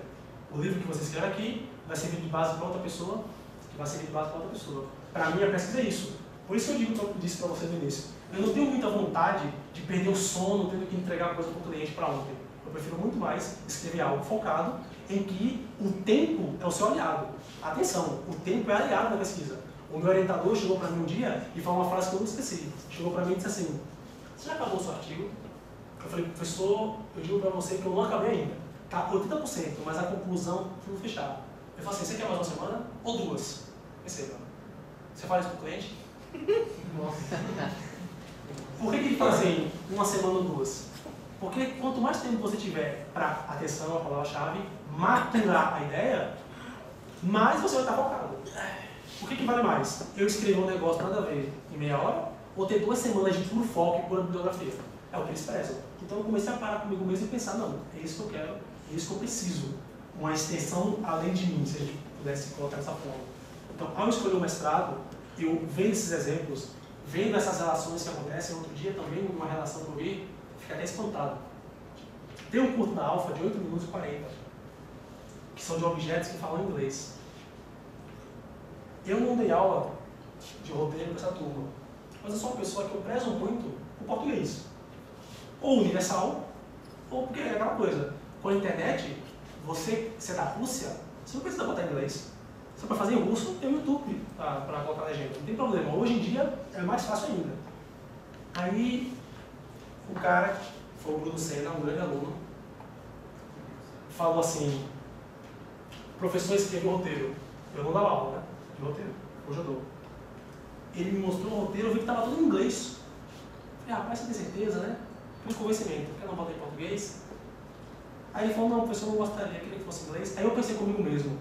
O livro que você escreve aqui vai servir de base para outra pessoa, que vai servir de base para outra pessoa. Para mim, a pesquisa é isso. Por isso que eu disse para vocês no início. Eu não tenho muita vontade de perder o sono tendo que entregar coisa para o cliente para ontem. Eu prefiro muito mais escrever algo focado em que o tempo é o seu aliado. Atenção, o tempo é aliado na pesquisa. O meu orientador chegou para mim um dia e falou uma frase que eu não esqueci. Chegou para mim e disse assim, você já acabou o seu artigo? Eu falei, professor, eu digo para você que eu não acabei ainda. Tá 80%, mas a conclusão foi fechar. Eu falei assim, você quer mais uma semana ou duas? Perceba. Você fala isso para o cliente? Nossa. Por que ele fala assim, uma semana ou duas? Porque quanto mais tempo você tiver para, atenção, a palavra-chave, maturar a ideia, mais você vai estar focado. O que vale mais? Eu escrever um negócio nada a ver em meia hora, ou ter 2 semanas de puro foco e pura bibliografia? É o que eles prezam. Então eu comecei a parar comigo mesmo e pensar, não, é isso que eu quero, é isso que eu preciso. Uma extensão além de mim, se a gente pudesse colocar dessa forma. Então, ao escolher o mestrado, eu vendo esses exemplos, vendo essas relações que acontecem, outro dia também, uma relação que eu vi, fiquei até espantado. Tem um curso da Alfa de 8 minutos e 40, que são de objetos que falam inglês. Eu não dei aula de roteiro para essa turma, mas eu sou uma pessoa que eu prezo muito o português. Ou universal, ou porque é aquela coisa. Com a internet, você é da Rússia, você não precisa botar inglês. Você pode fazer em russo, tem o YouTube para colocar legenda, não tem problema. Hoje em dia é mais fácil ainda. Aí, o cara, foi o Bruno Senna, um grande aluno, falou assim, professor escreveu o roteiro. Eu não dava aula, né? De roteiro. Hoje eu dou. Ele me mostrou o roteiro, eu vi que estava tudo em inglês. Falei, rapaz, você tem certeza, né? Por convencimento, porque eu não falei português. Aí ele falou, não, professor, eu não gostaria, queria que fosse inglês. Aí eu pensei comigo mesmo,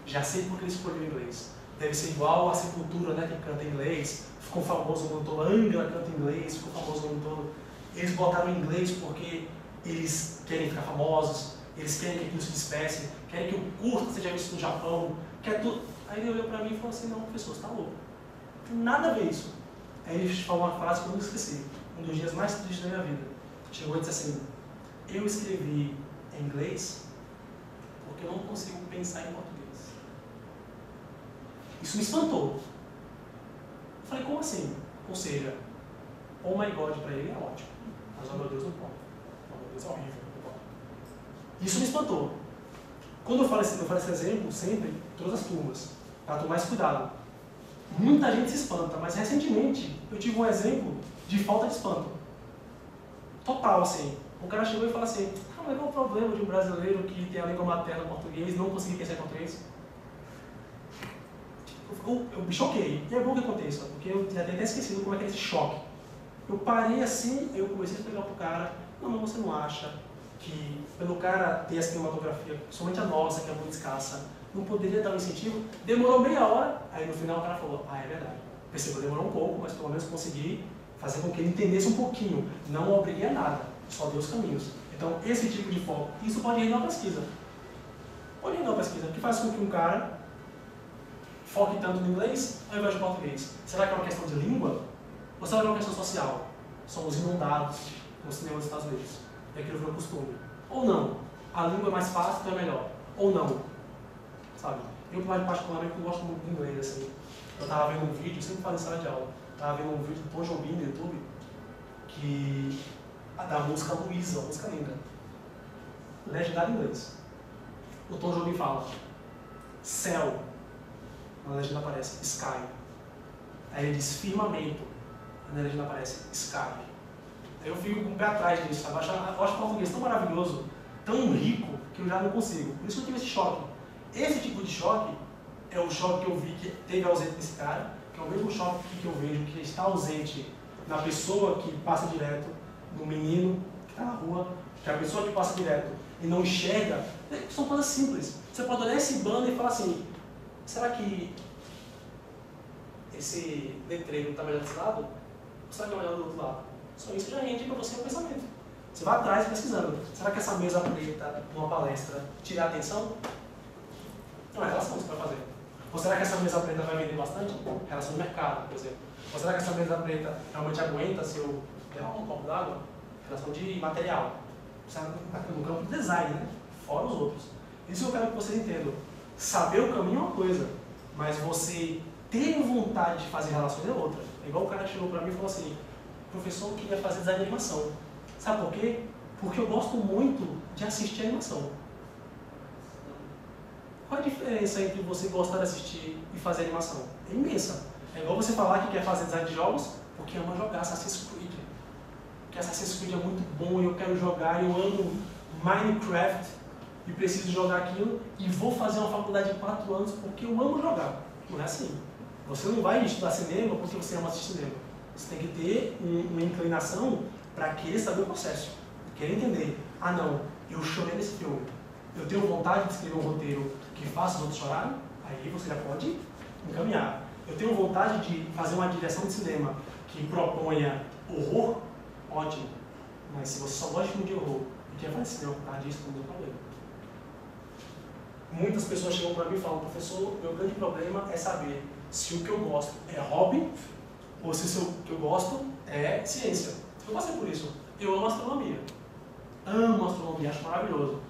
já sei porque ele escolheu inglês. Deve ser igual a Sepultura, né, que canta em inglês, ficou famoso no mundo todo, a Angra canta em inglês, ficou famoso no mundo todo. Eles botaram em inglês porque eles querem ficar famosos, eles querem que aquilo se disperse, querem que o curto seja visto no Japão, quer tudo. Aí ele olhou para mim e falou assim, não, professor, você está louco. Não tem nada a ver isso. Aí ele falou uma frase que eu nunca esqueci, um dos dias mais tristes da minha vida. Chegou e disse assim, eu escrevi em inglês porque eu não consigo pensar em português. Isso me espantou. Eu falei, como assim? Ou seja, oh my God para ele é ótimo, mas oh meu Deus não pode. Oh meu Deus é horrível, não pode. Isso me espantou. Quando eu falo esse exemplo, sempre, todas as turmas, para tomar esse cuidado. Muita gente se espanta, mas recentemente eu tive um exemplo de falta de espanto. Total, assim. O cara chegou e falou assim, mas qual é o problema de um brasileiro que tem a língua materna português não conseguir pensar em português? Eu me choquei. E é bom que aconteça, porque eu já tinha até esquecido como é que é esse choque. Eu parei assim, eu comecei a explicar pro cara, não, mas você não acha que pelo cara ter essa cinematografia, somente a nossa, que é muito escassa, não poderia dar um incentivo? Demorou meia hora, aí no final o cara falou, é verdade. Percebeu, demorou um pouco, mas pelo menos consegui fazer com que ele entendesse um pouquinho. Não o obriguei a nada, só dei os caminhos. Então, esse tipo de foco, isso pode render uma pesquisa. Pode render uma pesquisa, que faz com que um cara foque tanto no inglês ao invés de português. Será que é uma questão de língua? Ou será que é uma questão social? Somos inundados no cinema dos Estados Unidos. E aquilo virou costume. Ou não. A língua é mais fácil, então é melhor. Ou não. Sabe? Eu, particularmente, gosto muito de inglês. Assim. Eu estava vendo um vídeo, eu sempre falo em sala de aula, estava vendo um vídeo do Tom Jobim no YouTube, da música Luísa, uma música linda. Legendado em inglês. O Tom Jobim fala, céu. Na legenda aparece sky. Aí ele diz firmamento. Na legenda aparece sky. Aí eu fico com o pé atrás disso, sabe? Eu acho o português tão maravilhoso, tão rico, que eu já não consigo. Por isso que eu tive esse choque. Esse tipo de choque é o choque que eu vi que teve ausente nesse cara, que é o mesmo choque que eu vejo que está ausente na pessoa que passa direto, no menino que está na rua, que é a pessoa que passa direto e não enxerga. São coisas simples. Você pode olhar esse banner e falar assim, será que esse letreiro está melhor desse lado? Ou será que é melhor do outro lado? Só isso já rende para você o pensamento. Você vai atrás pesquisando. Será que essa mesa preta, numa palestra, tira a atenção? Não é relação que você vai fazer. Ou será que essa mesa preta vai vender bastante? Relação de mercado, por exemplo. Ou será que essa mesa preta realmente aguenta se eu der um copo d'água? Relação de material. No campo do design, né? Fora os outros. Isso eu quero que vocês entendam. Saber o caminho é uma coisa, mas você ter vontade de fazer relações é outra. É igual o cara que chegou para mim e falou assim, professor, eu queria fazer design de animação. Sabe por quê? Porque eu gosto muito de assistir animação. Qual a diferença entre você gostar de assistir e fazer animação? É imensa. É igual você falar que quer fazer design de jogos porque ama jogar Assassin's Creed. Porque Assassin's Creed é muito bom e eu quero jogar, eu amo Minecraft e preciso jogar aquilo e vou fazer uma faculdade de 4 anos porque eu amo jogar. Não é assim. Você não vai estudar cinema porque você ama assistir cinema. Você tem que ter uma inclinação para querer saber o processo. Querer entender. Ah não, eu chorei nesse filme. Eu tenho vontade de escrever um roteiro que faça os outros chorarem. Aí você já pode encaminhar. Eu tenho vontade de fazer uma direção de cinema que proponha horror. Ótimo. Mas se você só gosta de filme de horror e quer fazer cinema por causa disso, não tem problema. Muitas pessoas chegam para mim e falam, professor, meu grande problema é saber se o que eu gosto é hobby ou se o que eu gosto é ciência. Eu passei por isso. Eu amo astronomia. Amo astronomia, acho maravilhoso.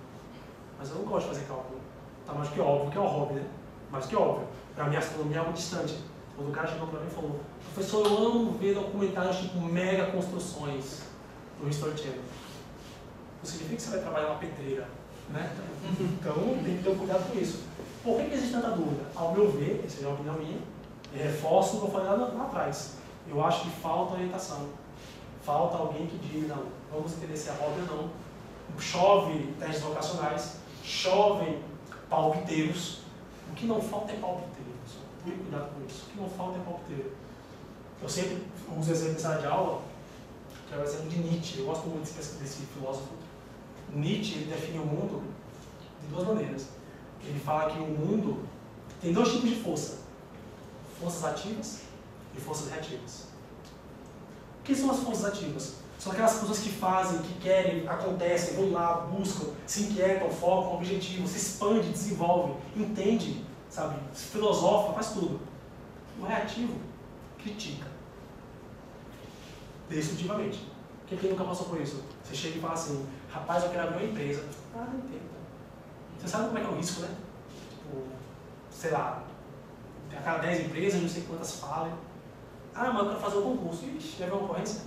Mas eu não gosto de fazer cálculo. Tá mais que óbvio que é um hobby, né? Mais que óbvio. Para mim, a astronomia é muito distante. Quando o cara chegou para mim e falou, professor, eu amo ver documentários tipo mega construções no History Channel. Não significa que você vai trabalhar na pedreira, né? Então, tem que ter um cuidado com isso. Por que existe tanta dúvida? Ao meu ver, essa é a minha opinião minha, e reforço o que eu falei lá atrás. Eu acho que falta orientação. Falta alguém que diga, não, vamos entender se é hobby ou não. Chove testes vocacionais, chovem palpiteiros, O que não falta é palpiteiro, pessoal. Tome cuidado com isso. O que não falta é palpiteiro. Eu sempre uso o exemplo em sala de aula, que é o exemplo de Nietzsche. Eu gosto muito desse filósofo. Nietzsche ele define o mundo de duas maneiras. Ele fala que o mundo tem dois tipos de força: forças ativas e forças reativas. O que são as forças ativas? São aquelas pessoas que fazem, que querem, acontecem, vão lá, buscam, se inquietam, focam, objetivo, se expande, desenvolve, entende, sabe, filosofa, faz tudo. O reativo critica. Destrutivamente. Quem nunca passou por isso? Você chega e fala assim, rapaz, eu quero abrir uma empresa. Ah, não entendo. Você sabe como é que é o risco, né? Tipo, sei lá, a cada 10 empresas, não sei quantas falem. Ah, mas eu quero fazer um concurso. Ixi, já viu uma ocorrência?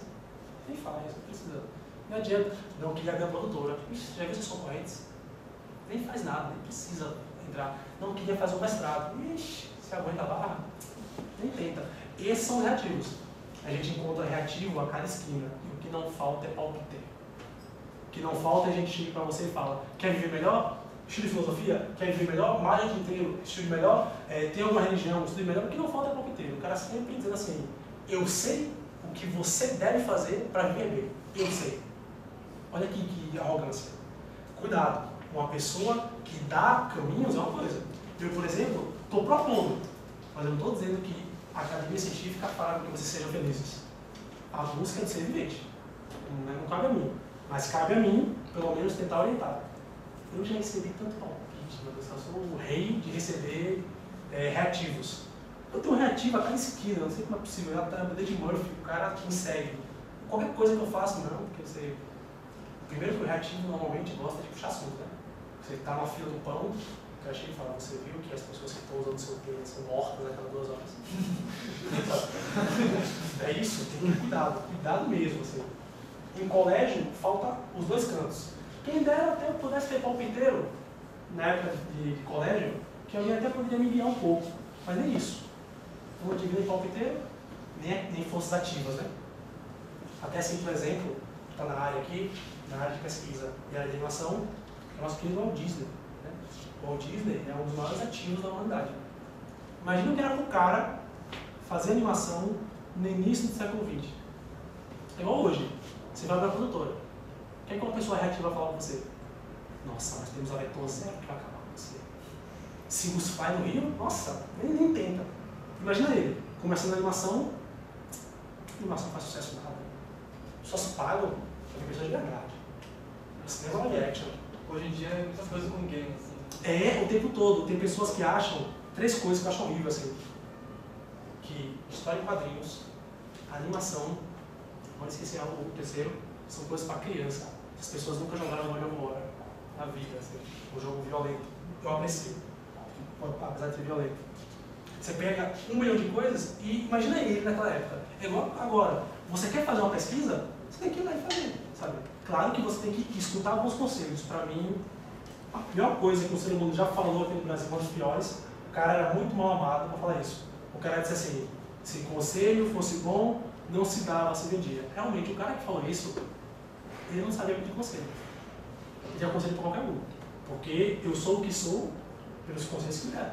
Nem faz, não precisa. Não adianta. Não, queria abrir a produtora. Ixi, já viu seus concorrentes? Nem faz nada, nem precisa entrar. Não, queria fazer um mestrado. Ixi, se aguenta a barra? Nem tenta. Esses são os reativos. A gente encontra reativo a cada esquina. E o que não falta é palpiteiro. O que não falta é a gente chega para você e fala, quer viver melhor? Estude filosofia? Quer viver melhor? Marketing inteiro. Estude melhor? Tem alguma religião? Estude melhor? O que não falta é palpiteiro. O cara sempre dizendo assim, eu sei o que você deve fazer para viver bem. Eu sei. Olha aqui que arrogância. Cuidado. Uma pessoa que dá caminhos é uma coisa. Eu, por exemplo, estou propondo, mas eu não estou dizendo que a academia científica fala que vocês sejam felizes. A busca é de ser evidente. Não cabe a mim. Mas cabe a mim, pelo menos, tentar orientar. Eu já recebi tanto palpite, meu Deus, eu sou o rei de receber reativos. Eu tenho um reativo a cada esquina, não sei como é possível. Eu até de Murphy, o cara me segue. Qualquer coisa que eu faço, não, porque você. Primeiro que o reativo normalmente gosta de puxar assunto, né? Você está na fila do pão, que eu achei que fala, você viu que as pessoas que estão usando o seu pênis são mortas naquelas 2 horas. É isso, tem que ter cuidado, cuidado mesmo. Assim. Em colégio, falta os dois cantos. Quem dera até eu pudesse ter palpiteiro, na época de colégio, que alguém até poderia me guiar um pouco, mas nem isso. Não vou dividir palpiteiro, nem forças ativas, né? Até simples exemplo, que está na área aqui, na área de pesquisa e área de animação, é o nosso querido Walt Disney. Né? O Walt Disney é um dos maiores ativos da humanidade. Imagina o que era para o cara fazer animação no início do século XX. É igual hoje. Você vai para a produtora. O que é que uma pessoa reativa vai falar para você? Nossa, nós temos a Vetor Zero que vai acabar com você. Sigus Fly no Rio? Nossa, nem tenta. Imagina ele, começando a animação não faz sucesso nada. Só se pagam para pessoas de verdade. Cinema live action. Hoje em dia é muitas coisas com games. Assim. O tempo todo. Tem pessoas que acham 3 coisas que eu acho horrível assim. Que história em quadrinhos, animação, não esquecer o terceiro, são coisas para criança. As pessoas nunca jogaram God of War na vida, assim, um jogo violento. Eu aprecio, apesar de ser violento. Você pega 1 milhão de coisas e imagina ele naquela época. É igual agora. Você quer fazer uma pesquisa? Você tem que ir lá e fazer, sabe? Claro que você tem que escutar alguns conselhos. Para mim, a pior coisa que o ser humano já falou aqui no Brasil, uma das piores, o cara era muito mal amado para falar isso. O cara disse assim, se conselho fosse bom, não se dava, se vendia. Realmente, o cara que falou isso, ele não sabia pedir conselho. Ele pedia conselho para qualquer um. Porque eu sou o que sou pelos conselhos que me deram.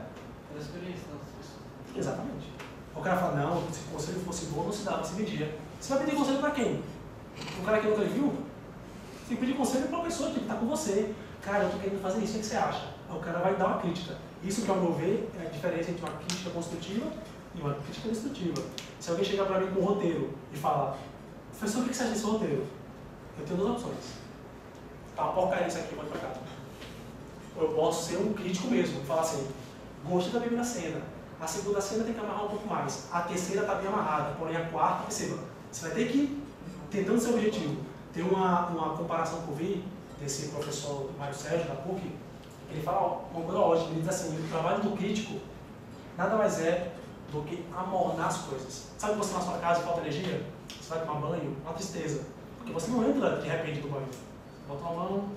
Pela experiência das pessoas. Exatamente. O cara fala, não, se o conselho fosse bom, não se dava, se vendia. Você vai pedir conselho para quem? O cara que nunca viu? Você tem que pedir conselho para uma pessoa que está com você. Cara, eu estou querendo fazer isso, o que você acha? Aí o cara vai dar uma crítica. Isso que, ao meu ver, é a diferença entre uma crítica construtiva e uma crítica destrutiva. Se alguém chegar para mim com um roteiro e falar, professor, o que você acha desse roteiro? Eu tenho 2 opções. Tá uma porcaria isso aqui, pode ir para cá. Ou eu posso ser um crítico mesmo, e falar assim, gostei da primeira cena, a segunda cena tem que amarrar um pouco mais, a terceira está bem amarrada, porém a quarta, perceba, você vai ter que ir tentando seu objetivo. Tem uma comparação que eu vi desse professor Mário Sérgio, da PUC, ele fala uma coisa ótima, ele diz assim, o trabalho do crítico nada mais é do que amornar as coisas. Sabe você na sua casa e falta energia? Você vai tomar banho, uma tristeza, porque você não entra de repente no banho. Você bota uma mão,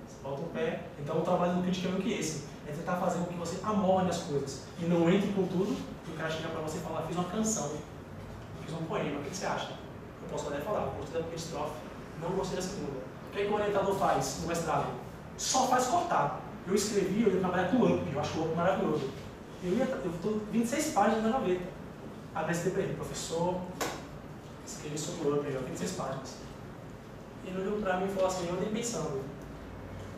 você bota um pé. Então o trabalho do crítico é meio que esse, é tentar fazer com que você amorne as coisas e não entre com tudo, e o cara chega para você e fala, fiz uma canção, fiz um poema, o que você acha? Eu posso até falar, gostei da primeira estrofe, não gostei da segunda. O que é que o orientador faz no mestrado? Só faz cortar. Eu escrevi, eu ia trabalhar com UP, eu acho o UP maravilhoso. Eu estou 26 páginas na gaveta. Apresentei para ele, professor, escrevi sobre o Up, 26 páginas. Ele olhou para mim e falou assim, eu nem pensando.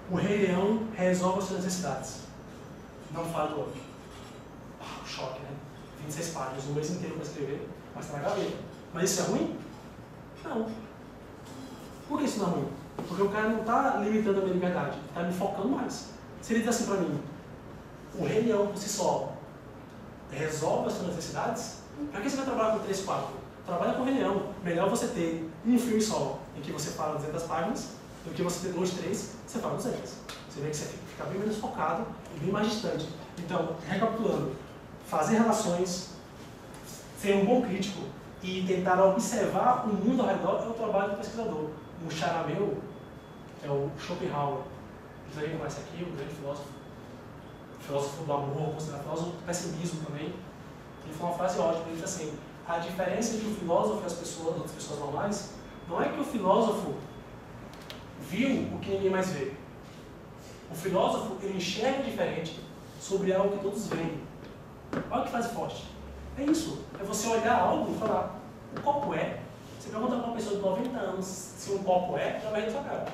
O Rei Leão resolve as suas necessidades. Não fala do Up. Choque, né? 26 páginas, um mês inteiro para escrever, mas está na gaveta. Mas isso é ruim? Não. Por que isso não é ruim? Porque o cara não está limitando a minha liberdade, está me focando mais. Se ele diz assim para mim, o Rei Leão por si só resolve as suas necessidades, para que você vai trabalhar com 3, 4? Trabalha com o Rei Leão. Melhor você ter um filme só, em que você fala 200 páginas, do que você ter 2, 3, você fala 200. Você vê que você fica bem menos focado e bem mais distante. Então, recapitulando, fazer relações, ser um bom crítico e tentar observar o mundo ao redor é o trabalho do pesquisador. Um xará meu é o Schopenhauer. Vocês alguém conhece aqui, um grande filósofo do amor, considerado filósofo do pessimismo também. Ele falou uma frase ótima, ele disse assim, a diferença entre o filósofo e as outras pessoas normais, não é que o filósofo viu o que ninguém mais vê. O filósofo, ele enxerga diferente sobre algo que todos veem. Olha que frase forte. É isso. É você olhar algo e falar, o copo é. Você pergunta para uma pessoa de 90 anos se um copo é, já vai rir na sua cara.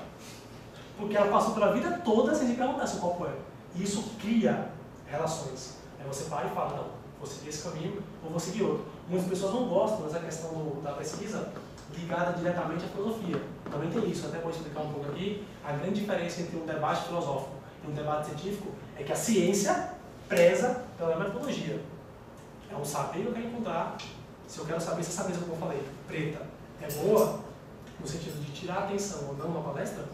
Porque ela passou pela vida toda sem se perguntar se o copo é. E isso cria relações. Aí você para e fala, não, vou seguir esse caminho ou vou seguir outro. Muitas pessoas não gostam dessa questão da pesquisa ligada diretamente à filosofia. Também tem isso, até vou explicar um pouco aqui. A grande diferença entre um debate filosófico e um debate científico é que a ciência preza pela metodologia. É um saber que eu quero encontrar. Se eu quero saber se essa mesa, como eu falei, preta, é boa, no sentido de tirar a atenção ou não na palestra,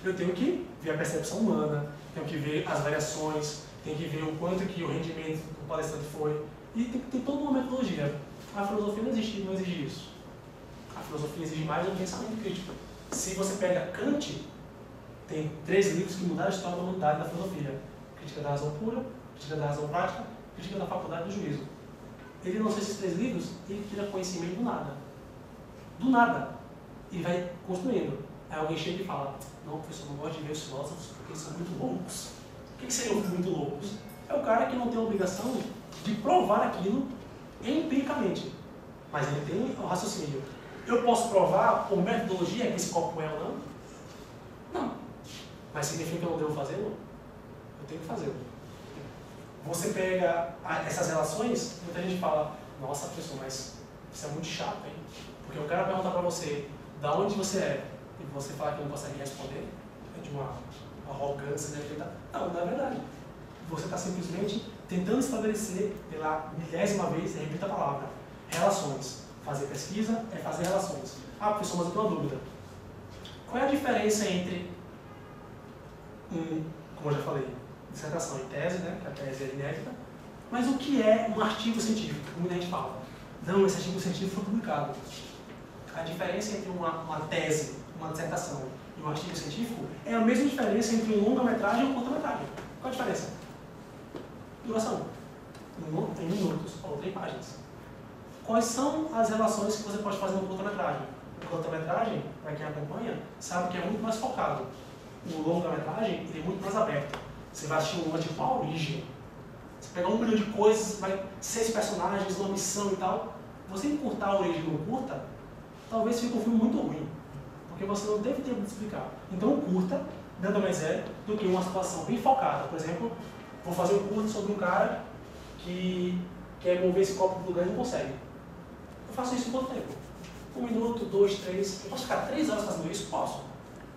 eu tenho que ver a percepção humana, tenho que ver as variações, tenho que ver o quanto que o rendimento do palestrante foi, e tem que ter toda uma metodologia. A filosofia não exige isso. A filosofia exige mais um pensamento crítico. Se você pega Kant, tem 3 livros que mudaram a história da humanidade da filosofia. Crítica da razão pura, Crítica da razão prática, Crítica da faculdade do juízo. Ele lançou esses 3 livros e ele tira conhecimento do nada. Do nada. E vai construindo. Aí alguém chega e fala, não, professor, não gosto de ver os filósofos porque eles são muito loucos. O que seriam muito loucos? É o cara que não tem a obrigação de provar aquilo empiricamente. Mas ele tem o raciocínio. Eu posso provar por metodologia que esse copo é ou não? Não. Mas significa que eu não devo fazê-lo? Eu tenho que fazê-lo. Você pega essas relações, muita gente fala, nossa, professor, mas isso é muito chato, hein? Porque o cara pergunta para você, da onde você é, e você fala que não consegue responder, é de uma arrogância, não, não é verdade. Você está simplesmente tentando estabelecer pela 10ª vez, repita a palavra, relações. Fazer pesquisa é fazer relações. Ah, professor, mas eu tenho uma dúvida. Qual é a diferença entre como eu já falei, dissertação e tese, né? Que a tese é inédita, mas o que é um artigo científico? Como a gente fala? Não, esse artigo científico foi publicado. A diferença entre uma tese, uma dissertação e um artigo científico é a mesma diferença entre um longa-metragem e um curta-metragem. Qual a diferença? Duração. Em minutos ou em páginas. Quais são as relações que você pode fazer no curta-metragem? O curta-metragem, para quem acompanha, sabe que é muito mais focado. O longa-metragem, ele é muito mais aberto. Você vai assistir uma tipo a origem. Você pega 1 milhão de coisas, vai 6 personagens, uma missão e tal. Você encurtar a origem no curta, talvez fique um filme muito ruim. Porque você não teve tempo de explicar. Então o curta nada mais é do que uma situação bem focada. Por exemplo, vou fazer um curta sobre um cara que quer mover esse copo do lugar e não consegue. Eu faço isso em quanto tempo? 1 minuto, 2, 3. Eu posso ficar 3 horas fazendo isso? Posso.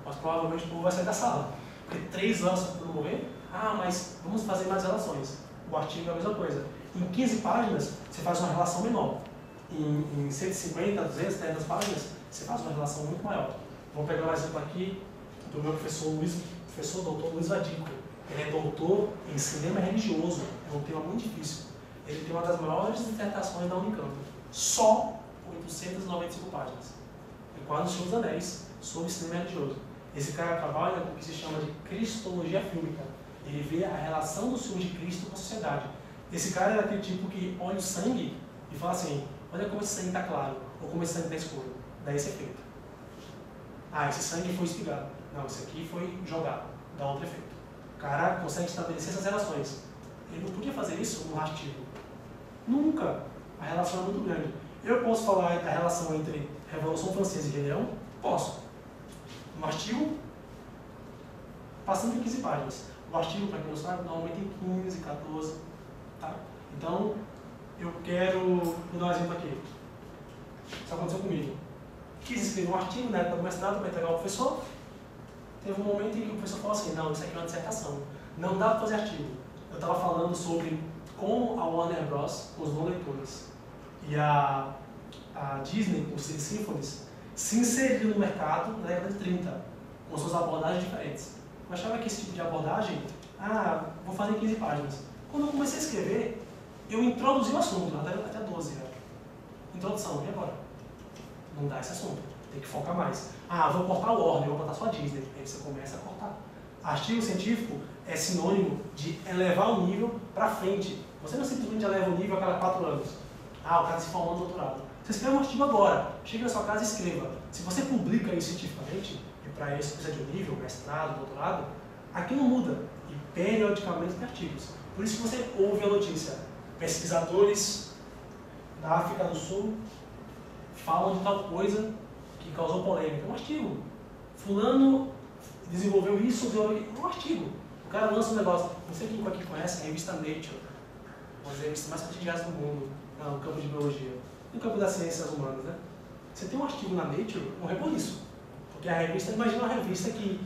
Mas provavelmente o povo vai sair da sala. Porque 3 horas para não mover? Ah, mas vamos fazer mais relações. O artigo é a mesma coisa. Em 15 páginas, você faz uma relação menor. Em 150, 200, 300 páginas, você faz uma relação muito maior. Vou pegar um exemplo aqui do meu professor doutor Luiz Vadico. Ele é doutor em cinema religioso. É um tema muito difícil. Ele tem uma das maiores dissertações da Unicamp. Só 895 páginas. É quase o Senhor dos Anéis sobre cinema religioso. Esse cara trabalha com o que se chama de cristologia fílmica. Ele vê a relação dos filmes de Cristo com a sociedade. Esse cara é aquele tipo que olha o sangue e fala assim, olha como esse sangue está claro, ou como esse sangue está escuro. Dá esse efeito. Ah, esse sangue foi espigado. Não, esse aqui foi jogado. Dá outro efeito. O cara consegue estabelecer essas relações. Ele não podia fazer isso no artigo. Nunca. A relação é muito grande. Eu posso falar da relação entre Revolução Francesa e Rei Leão? Posso. No artigo, passando de 15 páginas. O artigo, para quem não sabe, normalmente tem 15, 14. Tá? Então, eu quero... Vou dar um exemplo aqui. Isso aconteceu comigo. Quis escrever um artigo na época do mestrado para entregar ao professor. Teve um momento em que o professor falou assim, não, isso aqui é uma dissertação. Não dá para fazer artigo. Eu estava falando sobre como a Warner Bros., os não leitores, e a Disney, com os City Symphonies, se inseriram no mercado na década de 30, com suas abordagens diferentes. Eu achava que esse tipo de abordagem, vou fazer em 15 páginas. Quando eu comecei a escrever, eu introduzi o assunto, até 12 já. Introdução, e agora? Não dá esse assunto, tem que focar mais. Vou cortar o Warner, vou botar só a Disney. Aí você começa a cortar. Artigo científico é sinônimo de elevar o nível para frente. Você não simplesmente eleva o nível a cada 4 anos. O cara se formou no doutorado. Você escreve um artigo agora, chega na sua casa e escreva. Se você publica isso cientificamente, e para isso precisa de um nível, mestrado, doutorado, aqui não muda. E periodicamente tem artigos. Por isso que você ouve a notícia. Pesquisadores da África do Sul falam de tal coisa que causou polêmica. É um artigo. Fulano desenvolveu isso, é um artigo. O cara lança um negócio. Não sei quem aqui conhece a revista Nature. Uma das revistas mais prestigiadas do mundo, no campo de biologia. No campo das ciências humanas, né? Você tem um artigo na Nature, um reboliço. Porque a revista, imagina uma revista que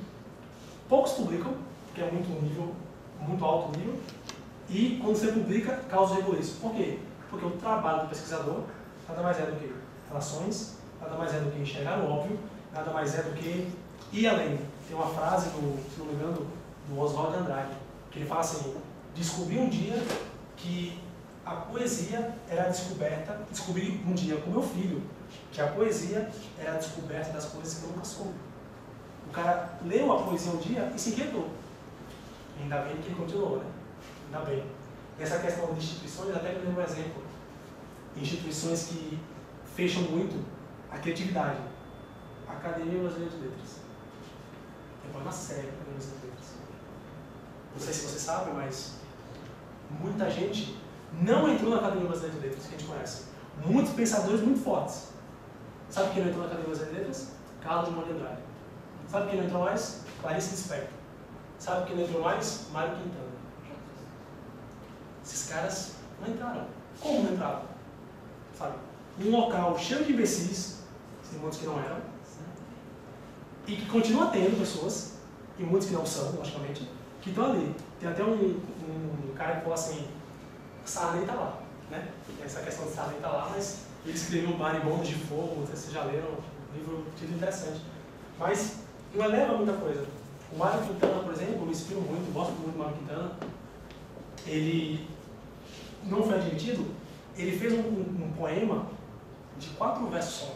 poucos publicam, porque é muito alto nível, e quando você publica, causa reboliço. Por quê? Porque o trabalho do pesquisador nada mais é do que relações, nada mais é do que enxergar o óbvio, nada mais é do que ir além. Tem uma frase, se não me engano, do Oswald de Andrade, que ele fala assim, descobri um dia que a poesia era descobri um dia com meu filho, que a poesia era a descoberta das coisas que eu nunca soube. O cara leu a poesia um dia e se inquietou. Ainda bem que ele continuou, né? Ainda bem. Essa questão de instituições, até me lembro um exemplo. Instituições que fecham muito a criatividade. Academia Brasileira de Letras. Tem problema sério a Academia Brasileira de Letras. Não sei se você sabe, mas muita gente não entrou na Academia Brasileira de Letras, que a gente conhece. Muitos pensadores muito fortes. Sabe quem não entrou na Academia Brasileira de Letras? Carlos Drummond de Andrade. Sabe quem não entrou mais? Clarice Lispector. Sabe quem não entrou mais? Mário Quintana. Esses caras não entraram. Como não entraram? Sabe? Um local cheio de imbecis, tem muitos que não eram, e que continua tendo pessoas, e muitos que não são, logicamente, que estão ali. Tem até um cara que falou assim, Sarney está lá, né? Essa questão de Sarney está lá, mas ele escreveu um Bar em Bombas de Fogo, não sei se vocês já leram, um livro interessante. Mas não eleva muita coisa. O Mário Quintana, por exemplo, eu me inspiro muito, gosto muito do Mário Quintana. Ele não foi admitido, ele fez um poema de 4 versos só,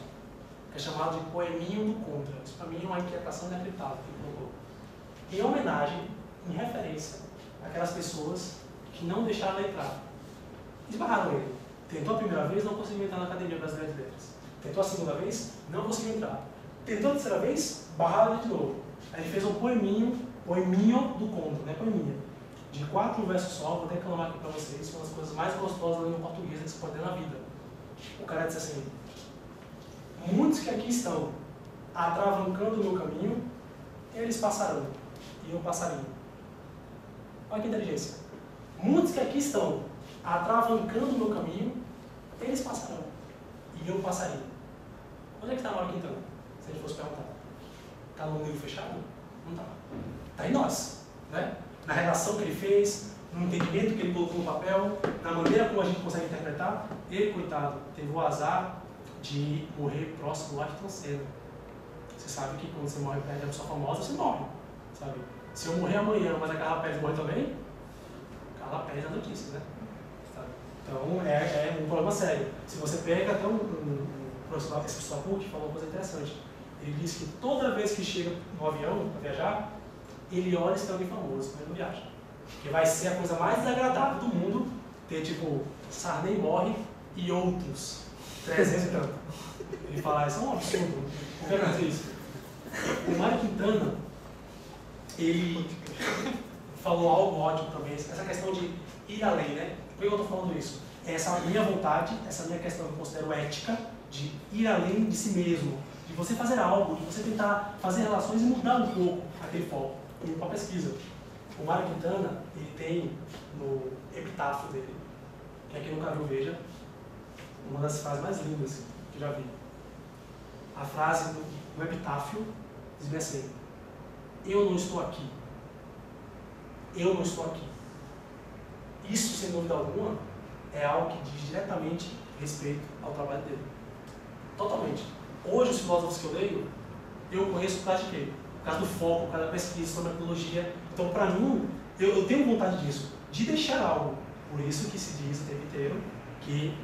que é chamado de Poeminho do Contra. Isso para mim é uma inquietação inacreditável que ele colocou. Em homenagem, em referência àquelas pessoas que não deixaram ele entrar. Esbarraram ele. Tentou a primeira vez, não conseguiu entrar na Academia Brasileira de Letras. Tentou a segunda vez, não conseguiu entrar. Tentou a terceira vez, barraram ele de novo. Aí ele fez um poeminho do conto, né? Poeminha. De 4 versos só, vou declamar aqui para vocês, uma das coisas mais gostosas no português que se pode ter na vida. O cara disse assim, muitos que aqui estão atravancando o meu caminho, eles passarão, e eu passarinho. Olha que inteligência. Muitos que aqui estão atravancando o meu caminho, eles passarão, e eu passarinho. Onde é que está a Mário Quintana? Se a gente fosse perguntar. Está no livro fechado? Não está. Está em nós, né? Na redação que ele fez, no entendimento que ele colocou no papel, na maneira como a gente consegue interpretar. Ele, coitado, teve o azar de morrer próximo do Ayrton Senna. Você sabe que quando você morre perto de uma pessoa famosa, você morre, sabe? Se eu morrer amanhã, mas a Carla Pérez morrer também, Carla Pérez é notícia, né? Sabe? Então, é um problema sério. Se você pega até um professor da PUC, falou uma coisa interessante. Ele disse que toda vez que chega no avião para viajar, ele olha se tem alguém famoso, mas não viaja. Porque vai ser a coisa mais desagradável do mundo ter, tipo, Sarney morre e outros 300 e tanto. Ele fala, isso é um absurdo, não quero fazer isso. O Mário Quintana, ele falou algo ótimo também, essa questão de ir além, né? Por que eu estou falando isso? Essa minha vontade, essa minha questão que eu considero ética, de ir além de si mesmo, de você fazer algo, de você tentar fazer relações e mudar um pouco aquele foco, indo para a pesquisa. O Mário Quintana, ele tem no epitáfio dele, que aqui nunca viu, veja, uma das frases mais lindas que eu já vi. A frase do epitáfio diz assim: eu não estou aqui. Eu não estou aqui. Isso, sem dúvida alguma, é algo que diz diretamente respeito ao trabalho dele. Totalmente. Hoje, os filósofos que eu leio, eu conheço por causa de quê? Por causa do foco, por causa da pesquisa, sobre a metodologia. Então, para mim, eu tenho vontade disso, de deixar algo. Por isso que se diz o tempo inteiro que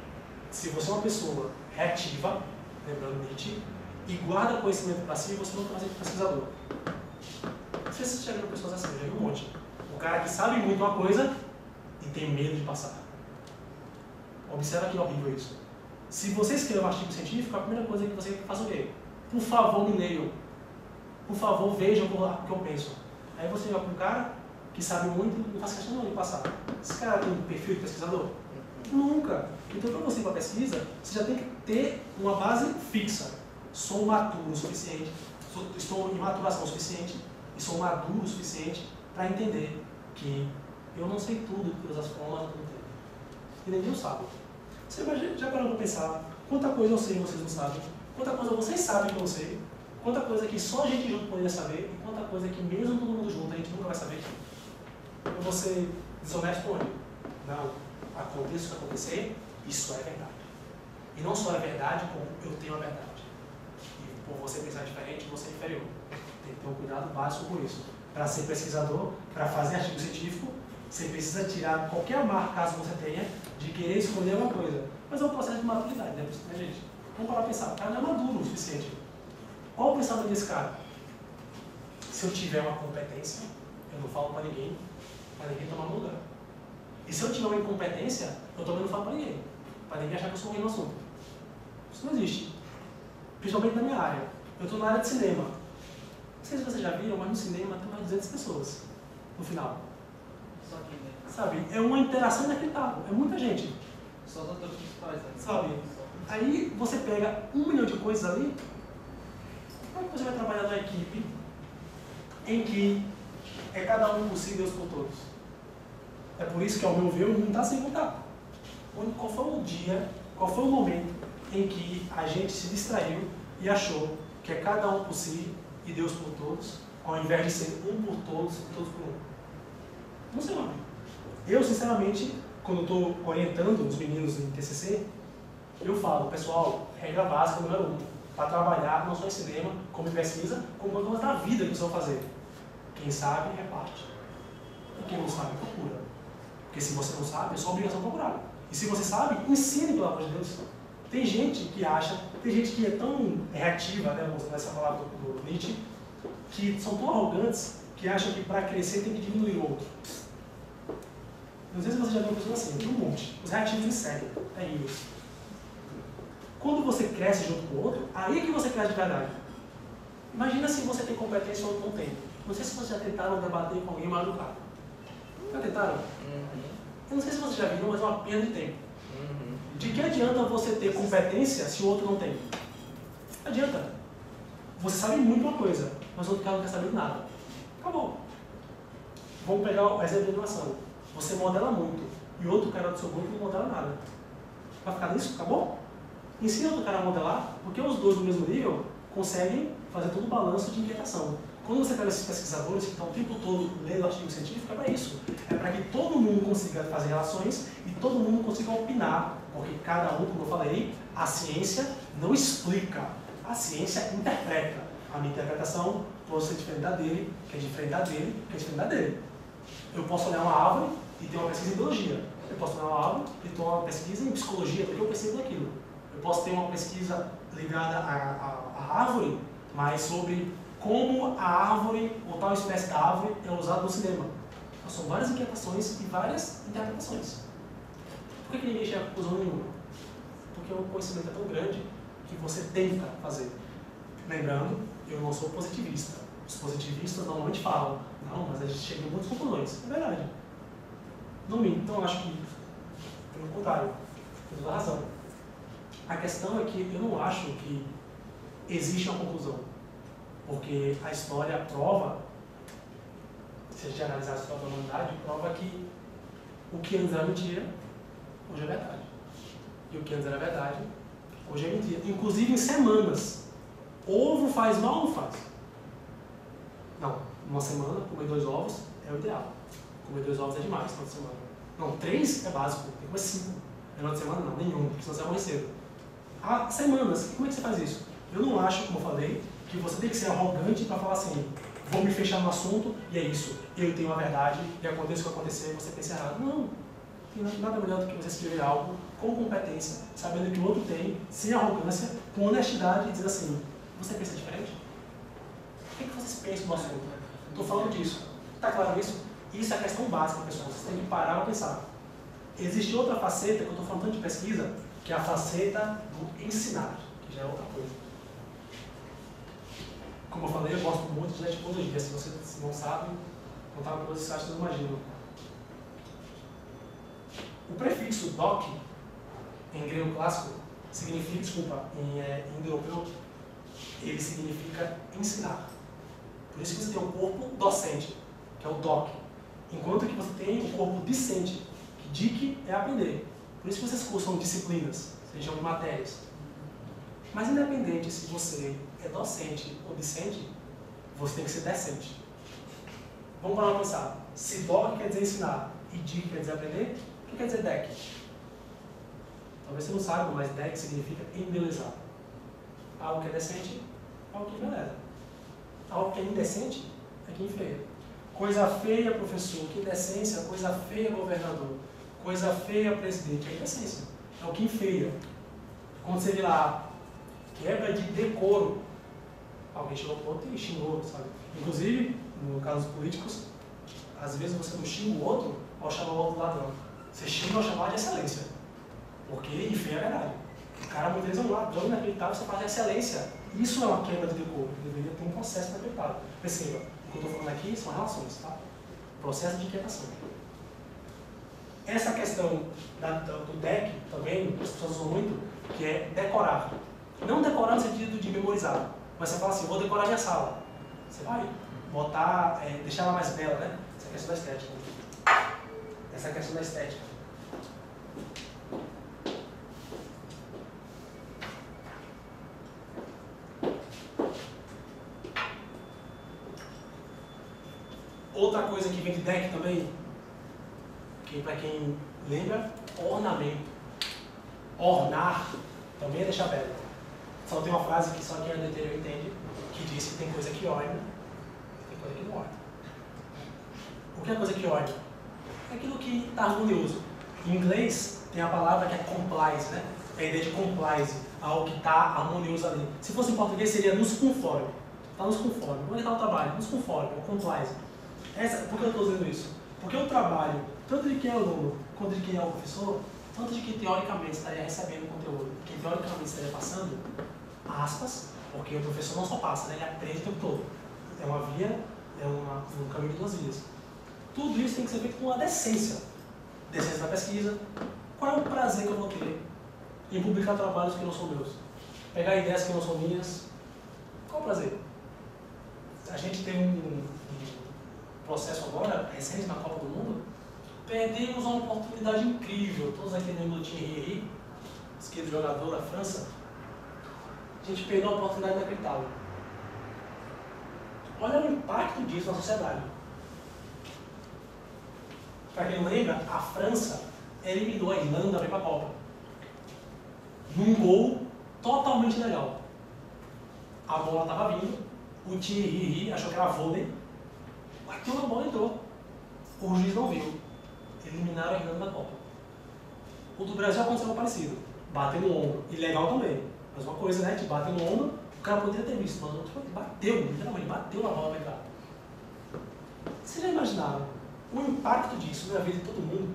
se você é uma pessoa reativa, lembrando Nietzsche, e guarda conhecimento para si, você nunca vai ser pesquisador. Não sei se você já viu pessoas assim, eu já vi um monte. O cara que sabe muito uma coisa e tem medo de passar. Observa que horrível isso. Se você escrever um artigo científico, a primeira coisa é que você faz o quê? Por favor, me leiam. Por favor, vejam o que eu penso. Aí você vai para um cara que sabe muito e não faz questão de passar. Esse cara tem um perfil de pesquisador? Nunca. Então, para você ir para a pesquisa, você já tem que ter uma base fixa. Sou maturo o suficiente, estou em maturação o suficiente e sou maduro o suficiente para entender que eu não sei tudo de todas as formas do tempo. E ninguém sabe. Você já parou para pensar quanta coisa eu sei e vocês não sabem? Quanta coisa vocês sabem que eu não sei? Quanta coisa que só a gente junto poderia saber? E quanta coisa que mesmo todo mundo junto a gente nunca vai saber? Eu vou ser desonesto onde? Não. Aconteça o que acontecer, isso é verdade. E não só é verdade, como eu tenho a verdade. E por você pensar diferente, você é inferior. Tem que ter um cuidado básico com isso. Para ser pesquisador, para fazer artigo científico, você precisa tirar qualquer marca, caso você tenha, de querer escolher uma coisa. Mas é um processo de maturidade, né, gente? Vamos parar para pensar. O cara não é maduro o suficiente. Qual o pensamento desse cara? Se eu tiver uma competência, eu não falo para ninguém tomar meu lugar. E se eu tiver uma incompetência, eu também não falo para ninguém achar que eu sou ruim no assunto. Isso não existe. Principalmente na minha área. Eu estou na área de cinema. Não sei se vocês já viram, mas no cinema tem mais de 200 pessoas no final. Só que, né? Sabe? É uma interação inacreditável. É muita gente. Só os atores principais, né? Sabe? Aí você pega 1 milhão de coisas ali. Como é que você vai trabalhar numa equipe em que é cada um por si e Deus por todos? É por isso que, ao meu ver, o mundo está sem contar. Qual foi o dia, qual foi o momento em que a gente se distraiu e achou que é cada um por si e Deus por todos, ao invés de ser um por todos e todos por um? Não sei lá. Eu, sinceramente, quando estou orientando os meninos em TCC, eu falo, pessoal, regra básica número 1, para trabalhar não só em cinema, como em pesquisa, como em coisas da vida que vocês vão fazer. Quem sabe, reparte. E quem não sabe, procura. Porque se você não sabe, é sua obrigação procurar. E se você sabe, ensine, pelo amor de Deus. Tem gente que acha, tem gente que é tão reativa, né, usando essa palavra do Nietzsche, que são tão arrogantes que acham que para crescer tem que diminuir o outro. Não sei se você já viu uma pessoa assim, tem um monte. Os reativos me seguem, terríveis. Quando você cresce junto com o outro, aí que você cresce de verdade. Imagina se você tem competência e o outro não tem. Não sei se vocês já tentaram debater com alguém mais educado. Já tentaram? Eu não sei se vocês já viram, mas é uma perda de tempo. De que adianta você ter competência se o outro não tem? Não adianta. Você sabe muito uma coisa, mas o outro cara não quer saber de nada. Acabou. Vamos pegar o exemplo de animação. Você modela muito, e o outro cara do seu grupo não modela nada. Vai ficar nisso? Acabou? Ensina outro cara a modelar, porque os dois no mesmo nível conseguem fazer todo o balanço de inquietação. Quando você pega esses pesquisadores que estão o tempo todo lendo artigo científico, é para isso. É para que todo mundo consiga fazer relações e todo mundo consiga opinar. Porque cada um, como eu falei, a ciência não explica, a ciência interpreta. A minha interpretação pode ser diferente da dele, que é diferente da dele, que é diferente da dele. Eu posso olhar uma árvore e ter uma pesquisa em biologia. Eu posso olhar uma árvore e ter uma pesquisa em psicologia, porque eu percebo daquilo. Eu posso ter uma pesquisa ligada à árvore, mas sobre como a árvore, ou tal espécie da árvore, é usada no cinema. Então, são várias inquietações e várias interpretações. Por que ninguém chega a conclusão nenhuma? Porque o conhecimento é tão grande que você tenta fazer. Lembrando, eu não sou positivista. Os positivistas normalmente falam, não, mas a gente chega em muitas conclusões. É verdade. Não minto. Então, eu acho que, pelo contrário, tem toda razão. A questão é que eu não acho que existe uma conclusão. Porque a história prova, se a gente analisar a história da humanidade, prova que o que antes era mentira, hoje é verdade. E o que antes era verdade, hoje é mentira. Inclusive em semanas. Ovo faz mal ou não faz? Não. Uma semana, comer 2 ovos é o ideal. Comer 2 ovos é demais toda semana. Não, 3 é básico. Tem que comer 5. No de semana não, nenhum, porque senão você vai morrer cedo. Há semanas, como é que você faz isso? Eu não acho, como eu falei, que você tem que ser arrogante para falar assim, vou me fechar no assunto e é isso. Eu tenho a verdade e aconteça o que acontecer, você pensa errado. Não. Tem nada melhor do que você escrever algo com competência, sabendo que o outro tem, sem arrogância, com honestidade e dizer assim, você pensa diferente? O que vocês pensam no assunto? Estou falando disso. Está claro isso? Isso é a questão básica, pessoal. Vocês têm que parar para pensar. Existe outra faceta, que eu estou falando tanto de pesquisa, que é a faceta do ensinar, que já é outra coisa. Como eu falei, eu gosto muito de etimologia. Se você não sabe, contar uma coisa que vocês não imaginam. O prefixo doc, em grego clássico, significa, em indo-europeu, ele significa ensinar. Por isso que você tem o corpo docente, que é o doc. Enquanto que você tem o corpo discente, que dic é aprender. Por isso que vocês cursam disciplinas, sejam matérias. Mas independente se você é docente ou discente, você tem que ser decente. Vamos parar para pensar. Se doc quer dizer ensinar e dic quer dizer aprender, o que quer dizer dec? Talvez você não saiba, mas dec significa embelezar. Algo que é decente, algo que embeleza. Algo que é indecente, é que enfeia. Coisa feia, professor. Que indecência. Coisa feia, governador. Coisa feia, presidente. É indecência. É o que enfeia. Quando você vê lá, quebra de decoro. Alguém chegou pro outro e xingou, sabe? Inclusive, no caso dos políticos, às vezes você não xinga o outro ao chamar o outro ladrão. Você xinga ao chamar de excelência. Porque enfeia a verdade. O cara muitas vezes é um ladrão inacreditável, você faz excelência. Isso é uma quebra de decoro. Deveria ter um processo inacreditável. Perceba, o que eu estou falando aqui são relações, tá? Processo de inquietação. Essa questão do DEC também, as pessoas usam muito, que é decorar. Não decorar no sentido de memorizar, mas você fala assim, vou decorar minha sala. Você vai botar, deixar ela mais bela, né? Essa é a questão da estética. Essa é a questão da estética. Outra coisa que vem de DEC também, que para quem lembra, ornamento. Ornar também é deixar belo. Só tem uma frase que só quem é do interior entende, que diz que tem coisa que orna e tem coisa que não orna. O que é coisa que orna? É aquilo que está harmonioso. Em inglês tem a palavra que é complies, né? É a ideia de complies, algo que está harmonioso ali. Se fosse em português seria nos conforme. Está nos conforme. Como é que está o trabalho? Nos conforme, ou complies. Por que eu estou dizendo isso? Porque o trabalho, tanto de quem é aluno, quanto de quem é o professor, tanto de quem teoricamente estaria recebendo o conteúdo, quem teoricamente estaria passando, aspas, porque o professor não só passa, né? Ele aprende o tempo todo. É uma via, um caminho de 2 vias. Tudo isso tem que ser feito com a decência. Decência da pesquisa. Qual é o prazer que eu vou ter em publicar trabalhos que não são meus? Pegar ideias que não são minhas. Qual é o prazer? A gente tem um processo agora, recente na Copa do Mundo, perdemos uma oportunidade incrível. Todos aqui lembram do Thierry, esquerdo jogador da França. A gente perdeu uma oportunidade inacreditável. Olha o impacto disso na sociedade. Para quem não lembra, a França eliminou a Irlanda para ir para a Copa. Num gol totalmente legal. A bola estava vindo, o Thierry achou que era vôlei, bateu na bola e entrou. O juiz não viu. Eliminaram a Irlanda da Copa. O do Brasil aconteceu algo parecido. Bateu no ombro. Ilegal também. Mas uma coisa, né? Que bateu no ombro, o cara poderia ter visto, mas o outro bateu, literalmente, bateu na bola para entrar. Vocês já imaginaram o impacto disso na vida de todo mundo?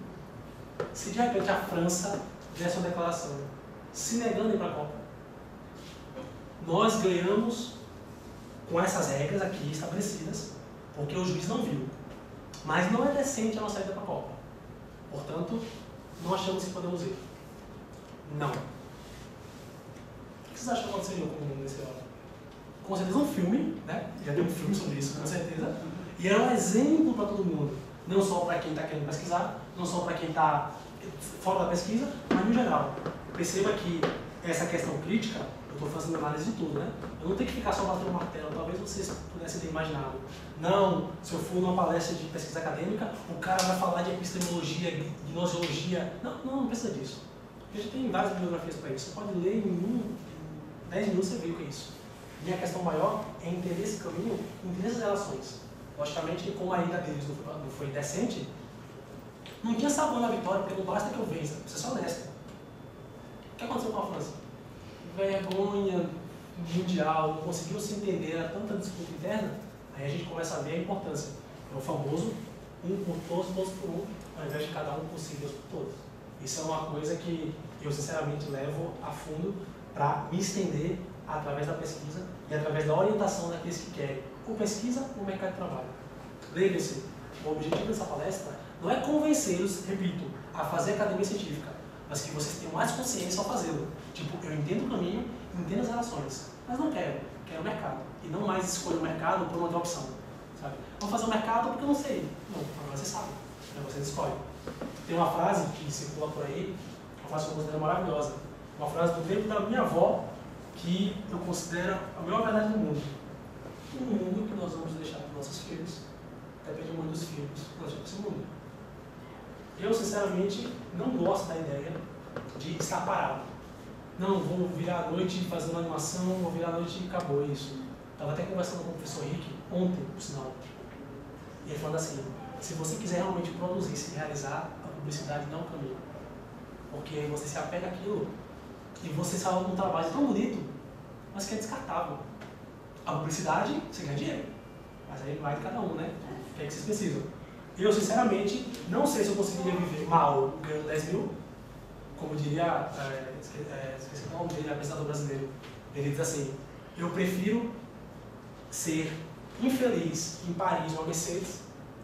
Se de repente a França desse uma declaração se negando a ir para a Copa. Nós ganhamos com essas regras aqui estabelecidas, porque o juiz não viu. Mas não é decente a nossa ida para a Copa. Portanto, não achamos que podemos ir. Não. O que vocês acham que aconteceria com o mundo nesse hora? Com certeza um filme, né? Já tem um filme sobre isso, com certeza. E é um exemplo para todo mundo. Não só para quem está querendo pesquisar, não só para quem está fora da pesquisa, mas no geral. Perceba que essa questão crítica, eu estou fazendo análise de tudo, né? Eu não tenho que ficar só batendo o martelo, talvez vocês pudessem ter imaginado. Não, se eu for numa palestra de pesquisa acadêmica, o cara vai falar de epistemologia, gnoseologia. Não precisa disso. Porque já tem várias bibliografias para isso. Você pode ler em 10 minutos você vê o que é isso. Minha questão maior é entender esse caminho, entender essas relações. Logicamente, como a ida deles não foi decente, não tinha sabor na vitória, porque não basta que eu vença, precisa ser honesto. O que aconteceu com a França? Vergonha mundial, não conseguiu se entender, era tanta disputa interna, aí a gente começa a ver a importância. É o famoso um por todos, todos por um, ao invés de cada um por si, Deus por todos. Isso é uma coisa que eu sinceramente levo a fundo para me estender através da pesquisa e através da orientação daqueles que querem ou pesquisa ou mercado de trabalho. Lembre-se, o objetivo dessa palestra não é convencê-los, repito, a fazer academia científica, mas que vocês tenham mais consciência ao fazê-lo. Tipo, eu entendo o caminho, entendo as relações, mas não quero o mercado. E não mais escolho o mercado por uma outra opção. Sabe? Vou fazer o mercado porque eu não sei. Não, agora você sabe, vocês escolhem. Tem uma frase que circula por aí, uma frase que eu considero maravilhosa, uma frase do tempo da minha avó, que eu considero a maior verdade do mundo. O mundo que nós vamos deixar para os nossos filhos depende muito dos filhos que nós temos esse mundo. Eu, sinceramente, não gosto da ideia de estar parado. Não, vou virar à noite fazendo animação, vou virar à noite e acabou isso. Estava até conversando com o professor Rick ontem, por sinal. E ele falando assim, se você quiser realmente produzir, se realizar, a publicidade não é um caminho. Porque você se apega àquilo e você sai de um trabalho tão bonito, mas que é descartável. A publicidade, você ganha dinheiro. Mas aí vai de cada um, né? O que é que vocês precisam? Eu, sinceramente, não sei se eu conseguiria viver mal ganhando 10 mil. Como diria, esqueci o nome dele, apresentador brasileiro. Ele diz assim, eu prefiro ser infeliz em Paris ou Mercedes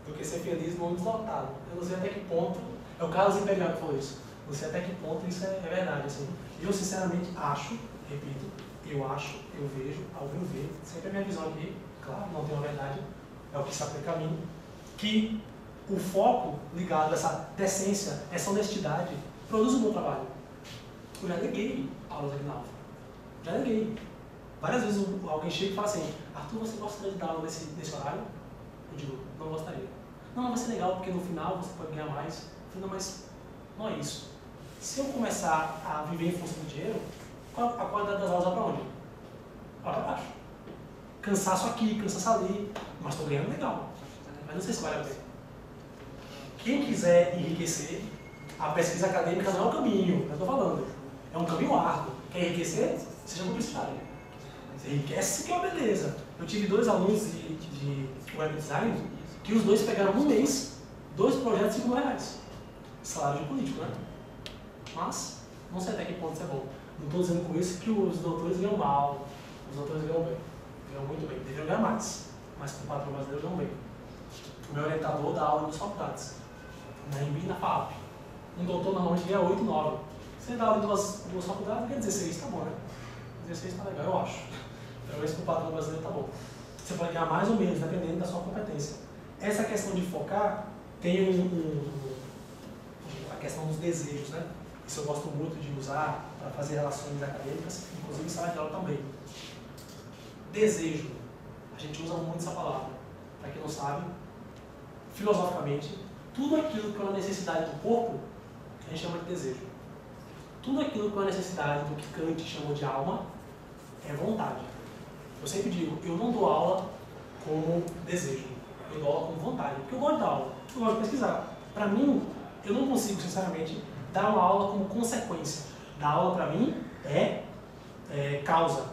do que ser feliz num ônibus lotado. Eu não sei até que ponto, é o Carlos Imperial que falou isso, não sei até que ponto isso é verdade. Assim. Eu, sinceramente, acho, repito, eu vejo, ao meu ver, sempre a minha visão aqui, claro, não tem uma verdade, é o que se aplica a mim, que o foco ligado a essa decência, essa honestidade, produz um bom trabalho. Eu já neguei aulas aqui na UF. Já neguei. Várias vezes alguém chega e fala assim, Arthur, você gostaria de dar aula nesse horário? Eu digo, não gostaria. Não, vai ser legal, porque no final você pode ganhar mais. Eu falei, não, mas não é isso. Se eu começar a viver em função do dinheiro, a qualidade das aulas vai para onde? Vai para baixo. Cansaço aqui, cansaço ali, mas estou ganhando legal. Mas não sei se vale a pena. Quem quiser enriquecer, a pesquisa acadêmica não é o caminho, eu estou falando. É um caminho árduo. Quer enriquecer? Seja publicitário. Você enriquece que é uma beleza. Eu tive 2 alunos de web design que os 2 pegaram no mês 2 projetos de R$5.000. Salário de político, né? Mas, não sei até que ponto isso é bom. Não estou dizendo com isso que os doutores ganham mal. Os doutores ganham bem. Ganham muito bem. Deveriam ganhar mais. Mas com o patrão brasileiro ganham bem. O meu orientador dá aula nas faculdades. Na EMB e na FAP. Um doutor normalmente ganha 8, 9. Você dá aula em duas faculdades, ganha 16, tá bom, né? 16 tá legal, eu acho. Pelo menos com o patrão brasileiro tá bom. Você pode ganhar mais ou menos, dependendo da sua competência. Essa questão de focar tem a questão dos desejos, né? Isso eu gosto muito de usar para fazer relações acadêmicas, inclusive em sala de aula também. Desejo. A gente usa muito essa palavra. Para quem não sabe, filosoficamente, tudo aquilo que é uma necessidade do corpo, a gente chama de desejo. Tudo aquilo que é uma necessidade do que Kant chamou de alma, é vontade. Eu sempre digo, eu não dou aula como desejo, eu dou aula como vontade, porque eu gosto de dar aula, eu gosto de pesquisar. Para mim, eu não consigo, sinceramente, dar uma aula como consequência. Dar aula, para mim, é causa.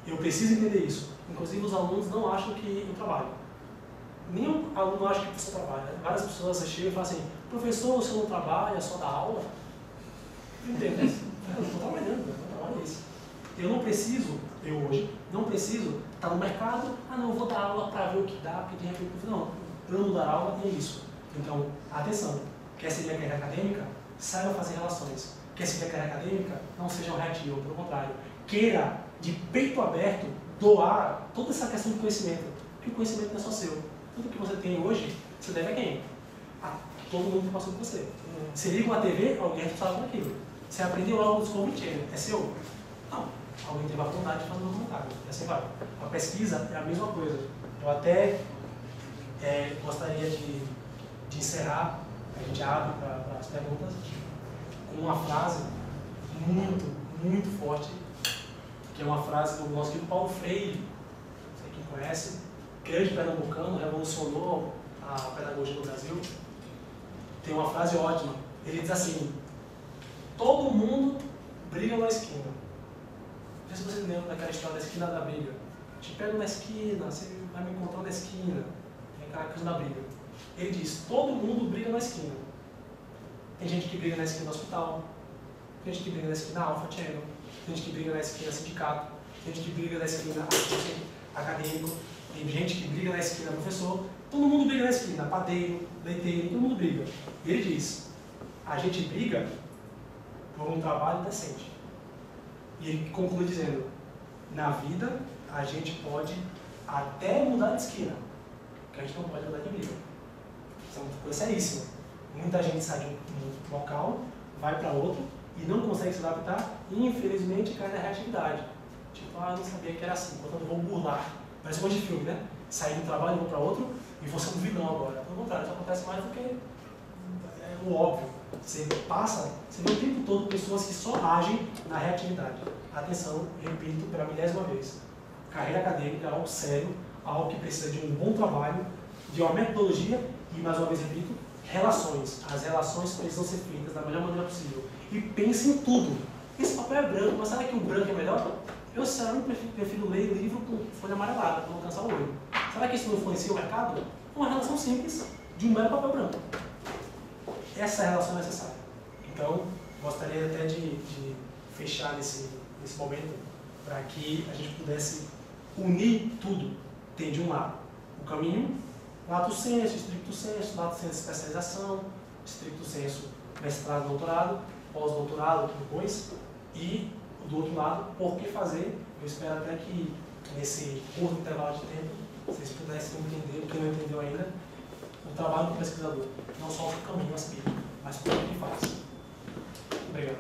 Eu preciso entender isso. Inclusive, os alunos não acham que eu trabalho. Nenhum aluno acha que o professor trabalha. Várias pessoas chegam e falam assim, professor, o senhor não trabalha, só dá aula? Eu entendo isso. Eu não estou trabalhando, meu trabalho é esse. Eu não preciso, eu hoje, não preciso estar no mercado, não, eu vou dar aula para ver o que dá, porque de repente, não, eu não vou dar aula e é isso. Então, atenção, Quer seguir a carreira acadêmica? Saiba fazer relações. Quer seguir a carreira acadêmica? Não seja um reativo, pelo contrário. Queira, de peito aberto, doar toda essa questão de conhecimento. Porque o conhecimento não é só seu. Tudo que você tem hoje, você deve a quem? A todo mundo que passou por você. Você liga uma TV, alguém é responsável por aquilo. Você aprendeu algo do Discovery Channel, é seu? Não. Alguém teve a vontade de fazer um documentário. E assim vai. A pesquisa é a mesma coisa. Eu até gostaria de encerrar, a gente abre para as perguntas, com uma frase muito, muito forte, que é uma frase do nosso querido Paulo Freire, não sei quem conhece, grande pernambucano, revolucionou a pedagogia no Brasil. Tem uma frase ótima. Ele diz assim: todo mundo briga na esquina. Não sei se você lembra daquela história da esquina da briga. Te pego na esquina, você vai me encontrar na esquina. Tem aquela coisa da briga. Ele diz: todo mundo briga na esquina. Tem gente que briga na esquina do hospital, tem gente que briga na esquina Alpha Channel, tem gente que briga na esquina sindicato, tem gente que briga na esquina acadêmico, tem gente que briga na esquina professor. Todo mundo briga na esquina, padeiro, leiteiro, todo mundo briga. E ele diz: a gente briga por um trabalho decente. E ele conclui dizendo: na vida a gente pode até mudar de esquina, que a gente não pode mudar de briga. Isso é uma coisa seríssima. Muita gente sai de um local, vai para outro e não consegue se adaptar e infelizmente cai na reatividade. Tipo, eu não sabia que era assim, portanto eu vou burlar. Parece um monte de filme, né? Sair do trabalho, vou para outro e vou ser um vilão agora. Pelo contrário, isso acontece mais do que é o óbvio. Você vê o tempo todo pessoas que só agem na reatividade. Atenção, repito pela 10ª vez. Carreira acadêmica é algo sério, algo que precisa de um bom trabalho, de uma metodologia e, mais uma vez, repito, relações. As relações precisam ser feitas da melhor maneira possível. E pense em tudo. Esse papel é branco, mas será que o branco é melhor? Eu, sinceramente, prefiro ler livro com folha amarelada, para não cansar o olho. Será que isso não influencia o mercado? Uma relação simples de um mero papel branco. Essa é a relação necessária. Então, gostaria até de fechar nesse momento para que a gente pudesse unir tudo. Tem de um lado o caminho, lato sensu, stricto sensu, lato sensu especialização, stricto sensu mestrado, doutorado, pós-doutorado depois, e do outro lado, por que fazer. Eu espero até que nesse curto intervalo de tempo vocês pudessem entender, quem não entendeu ainda, o trabalho do pesquisador, não só o caminho a seguir, mas como ele faz. Obrigado.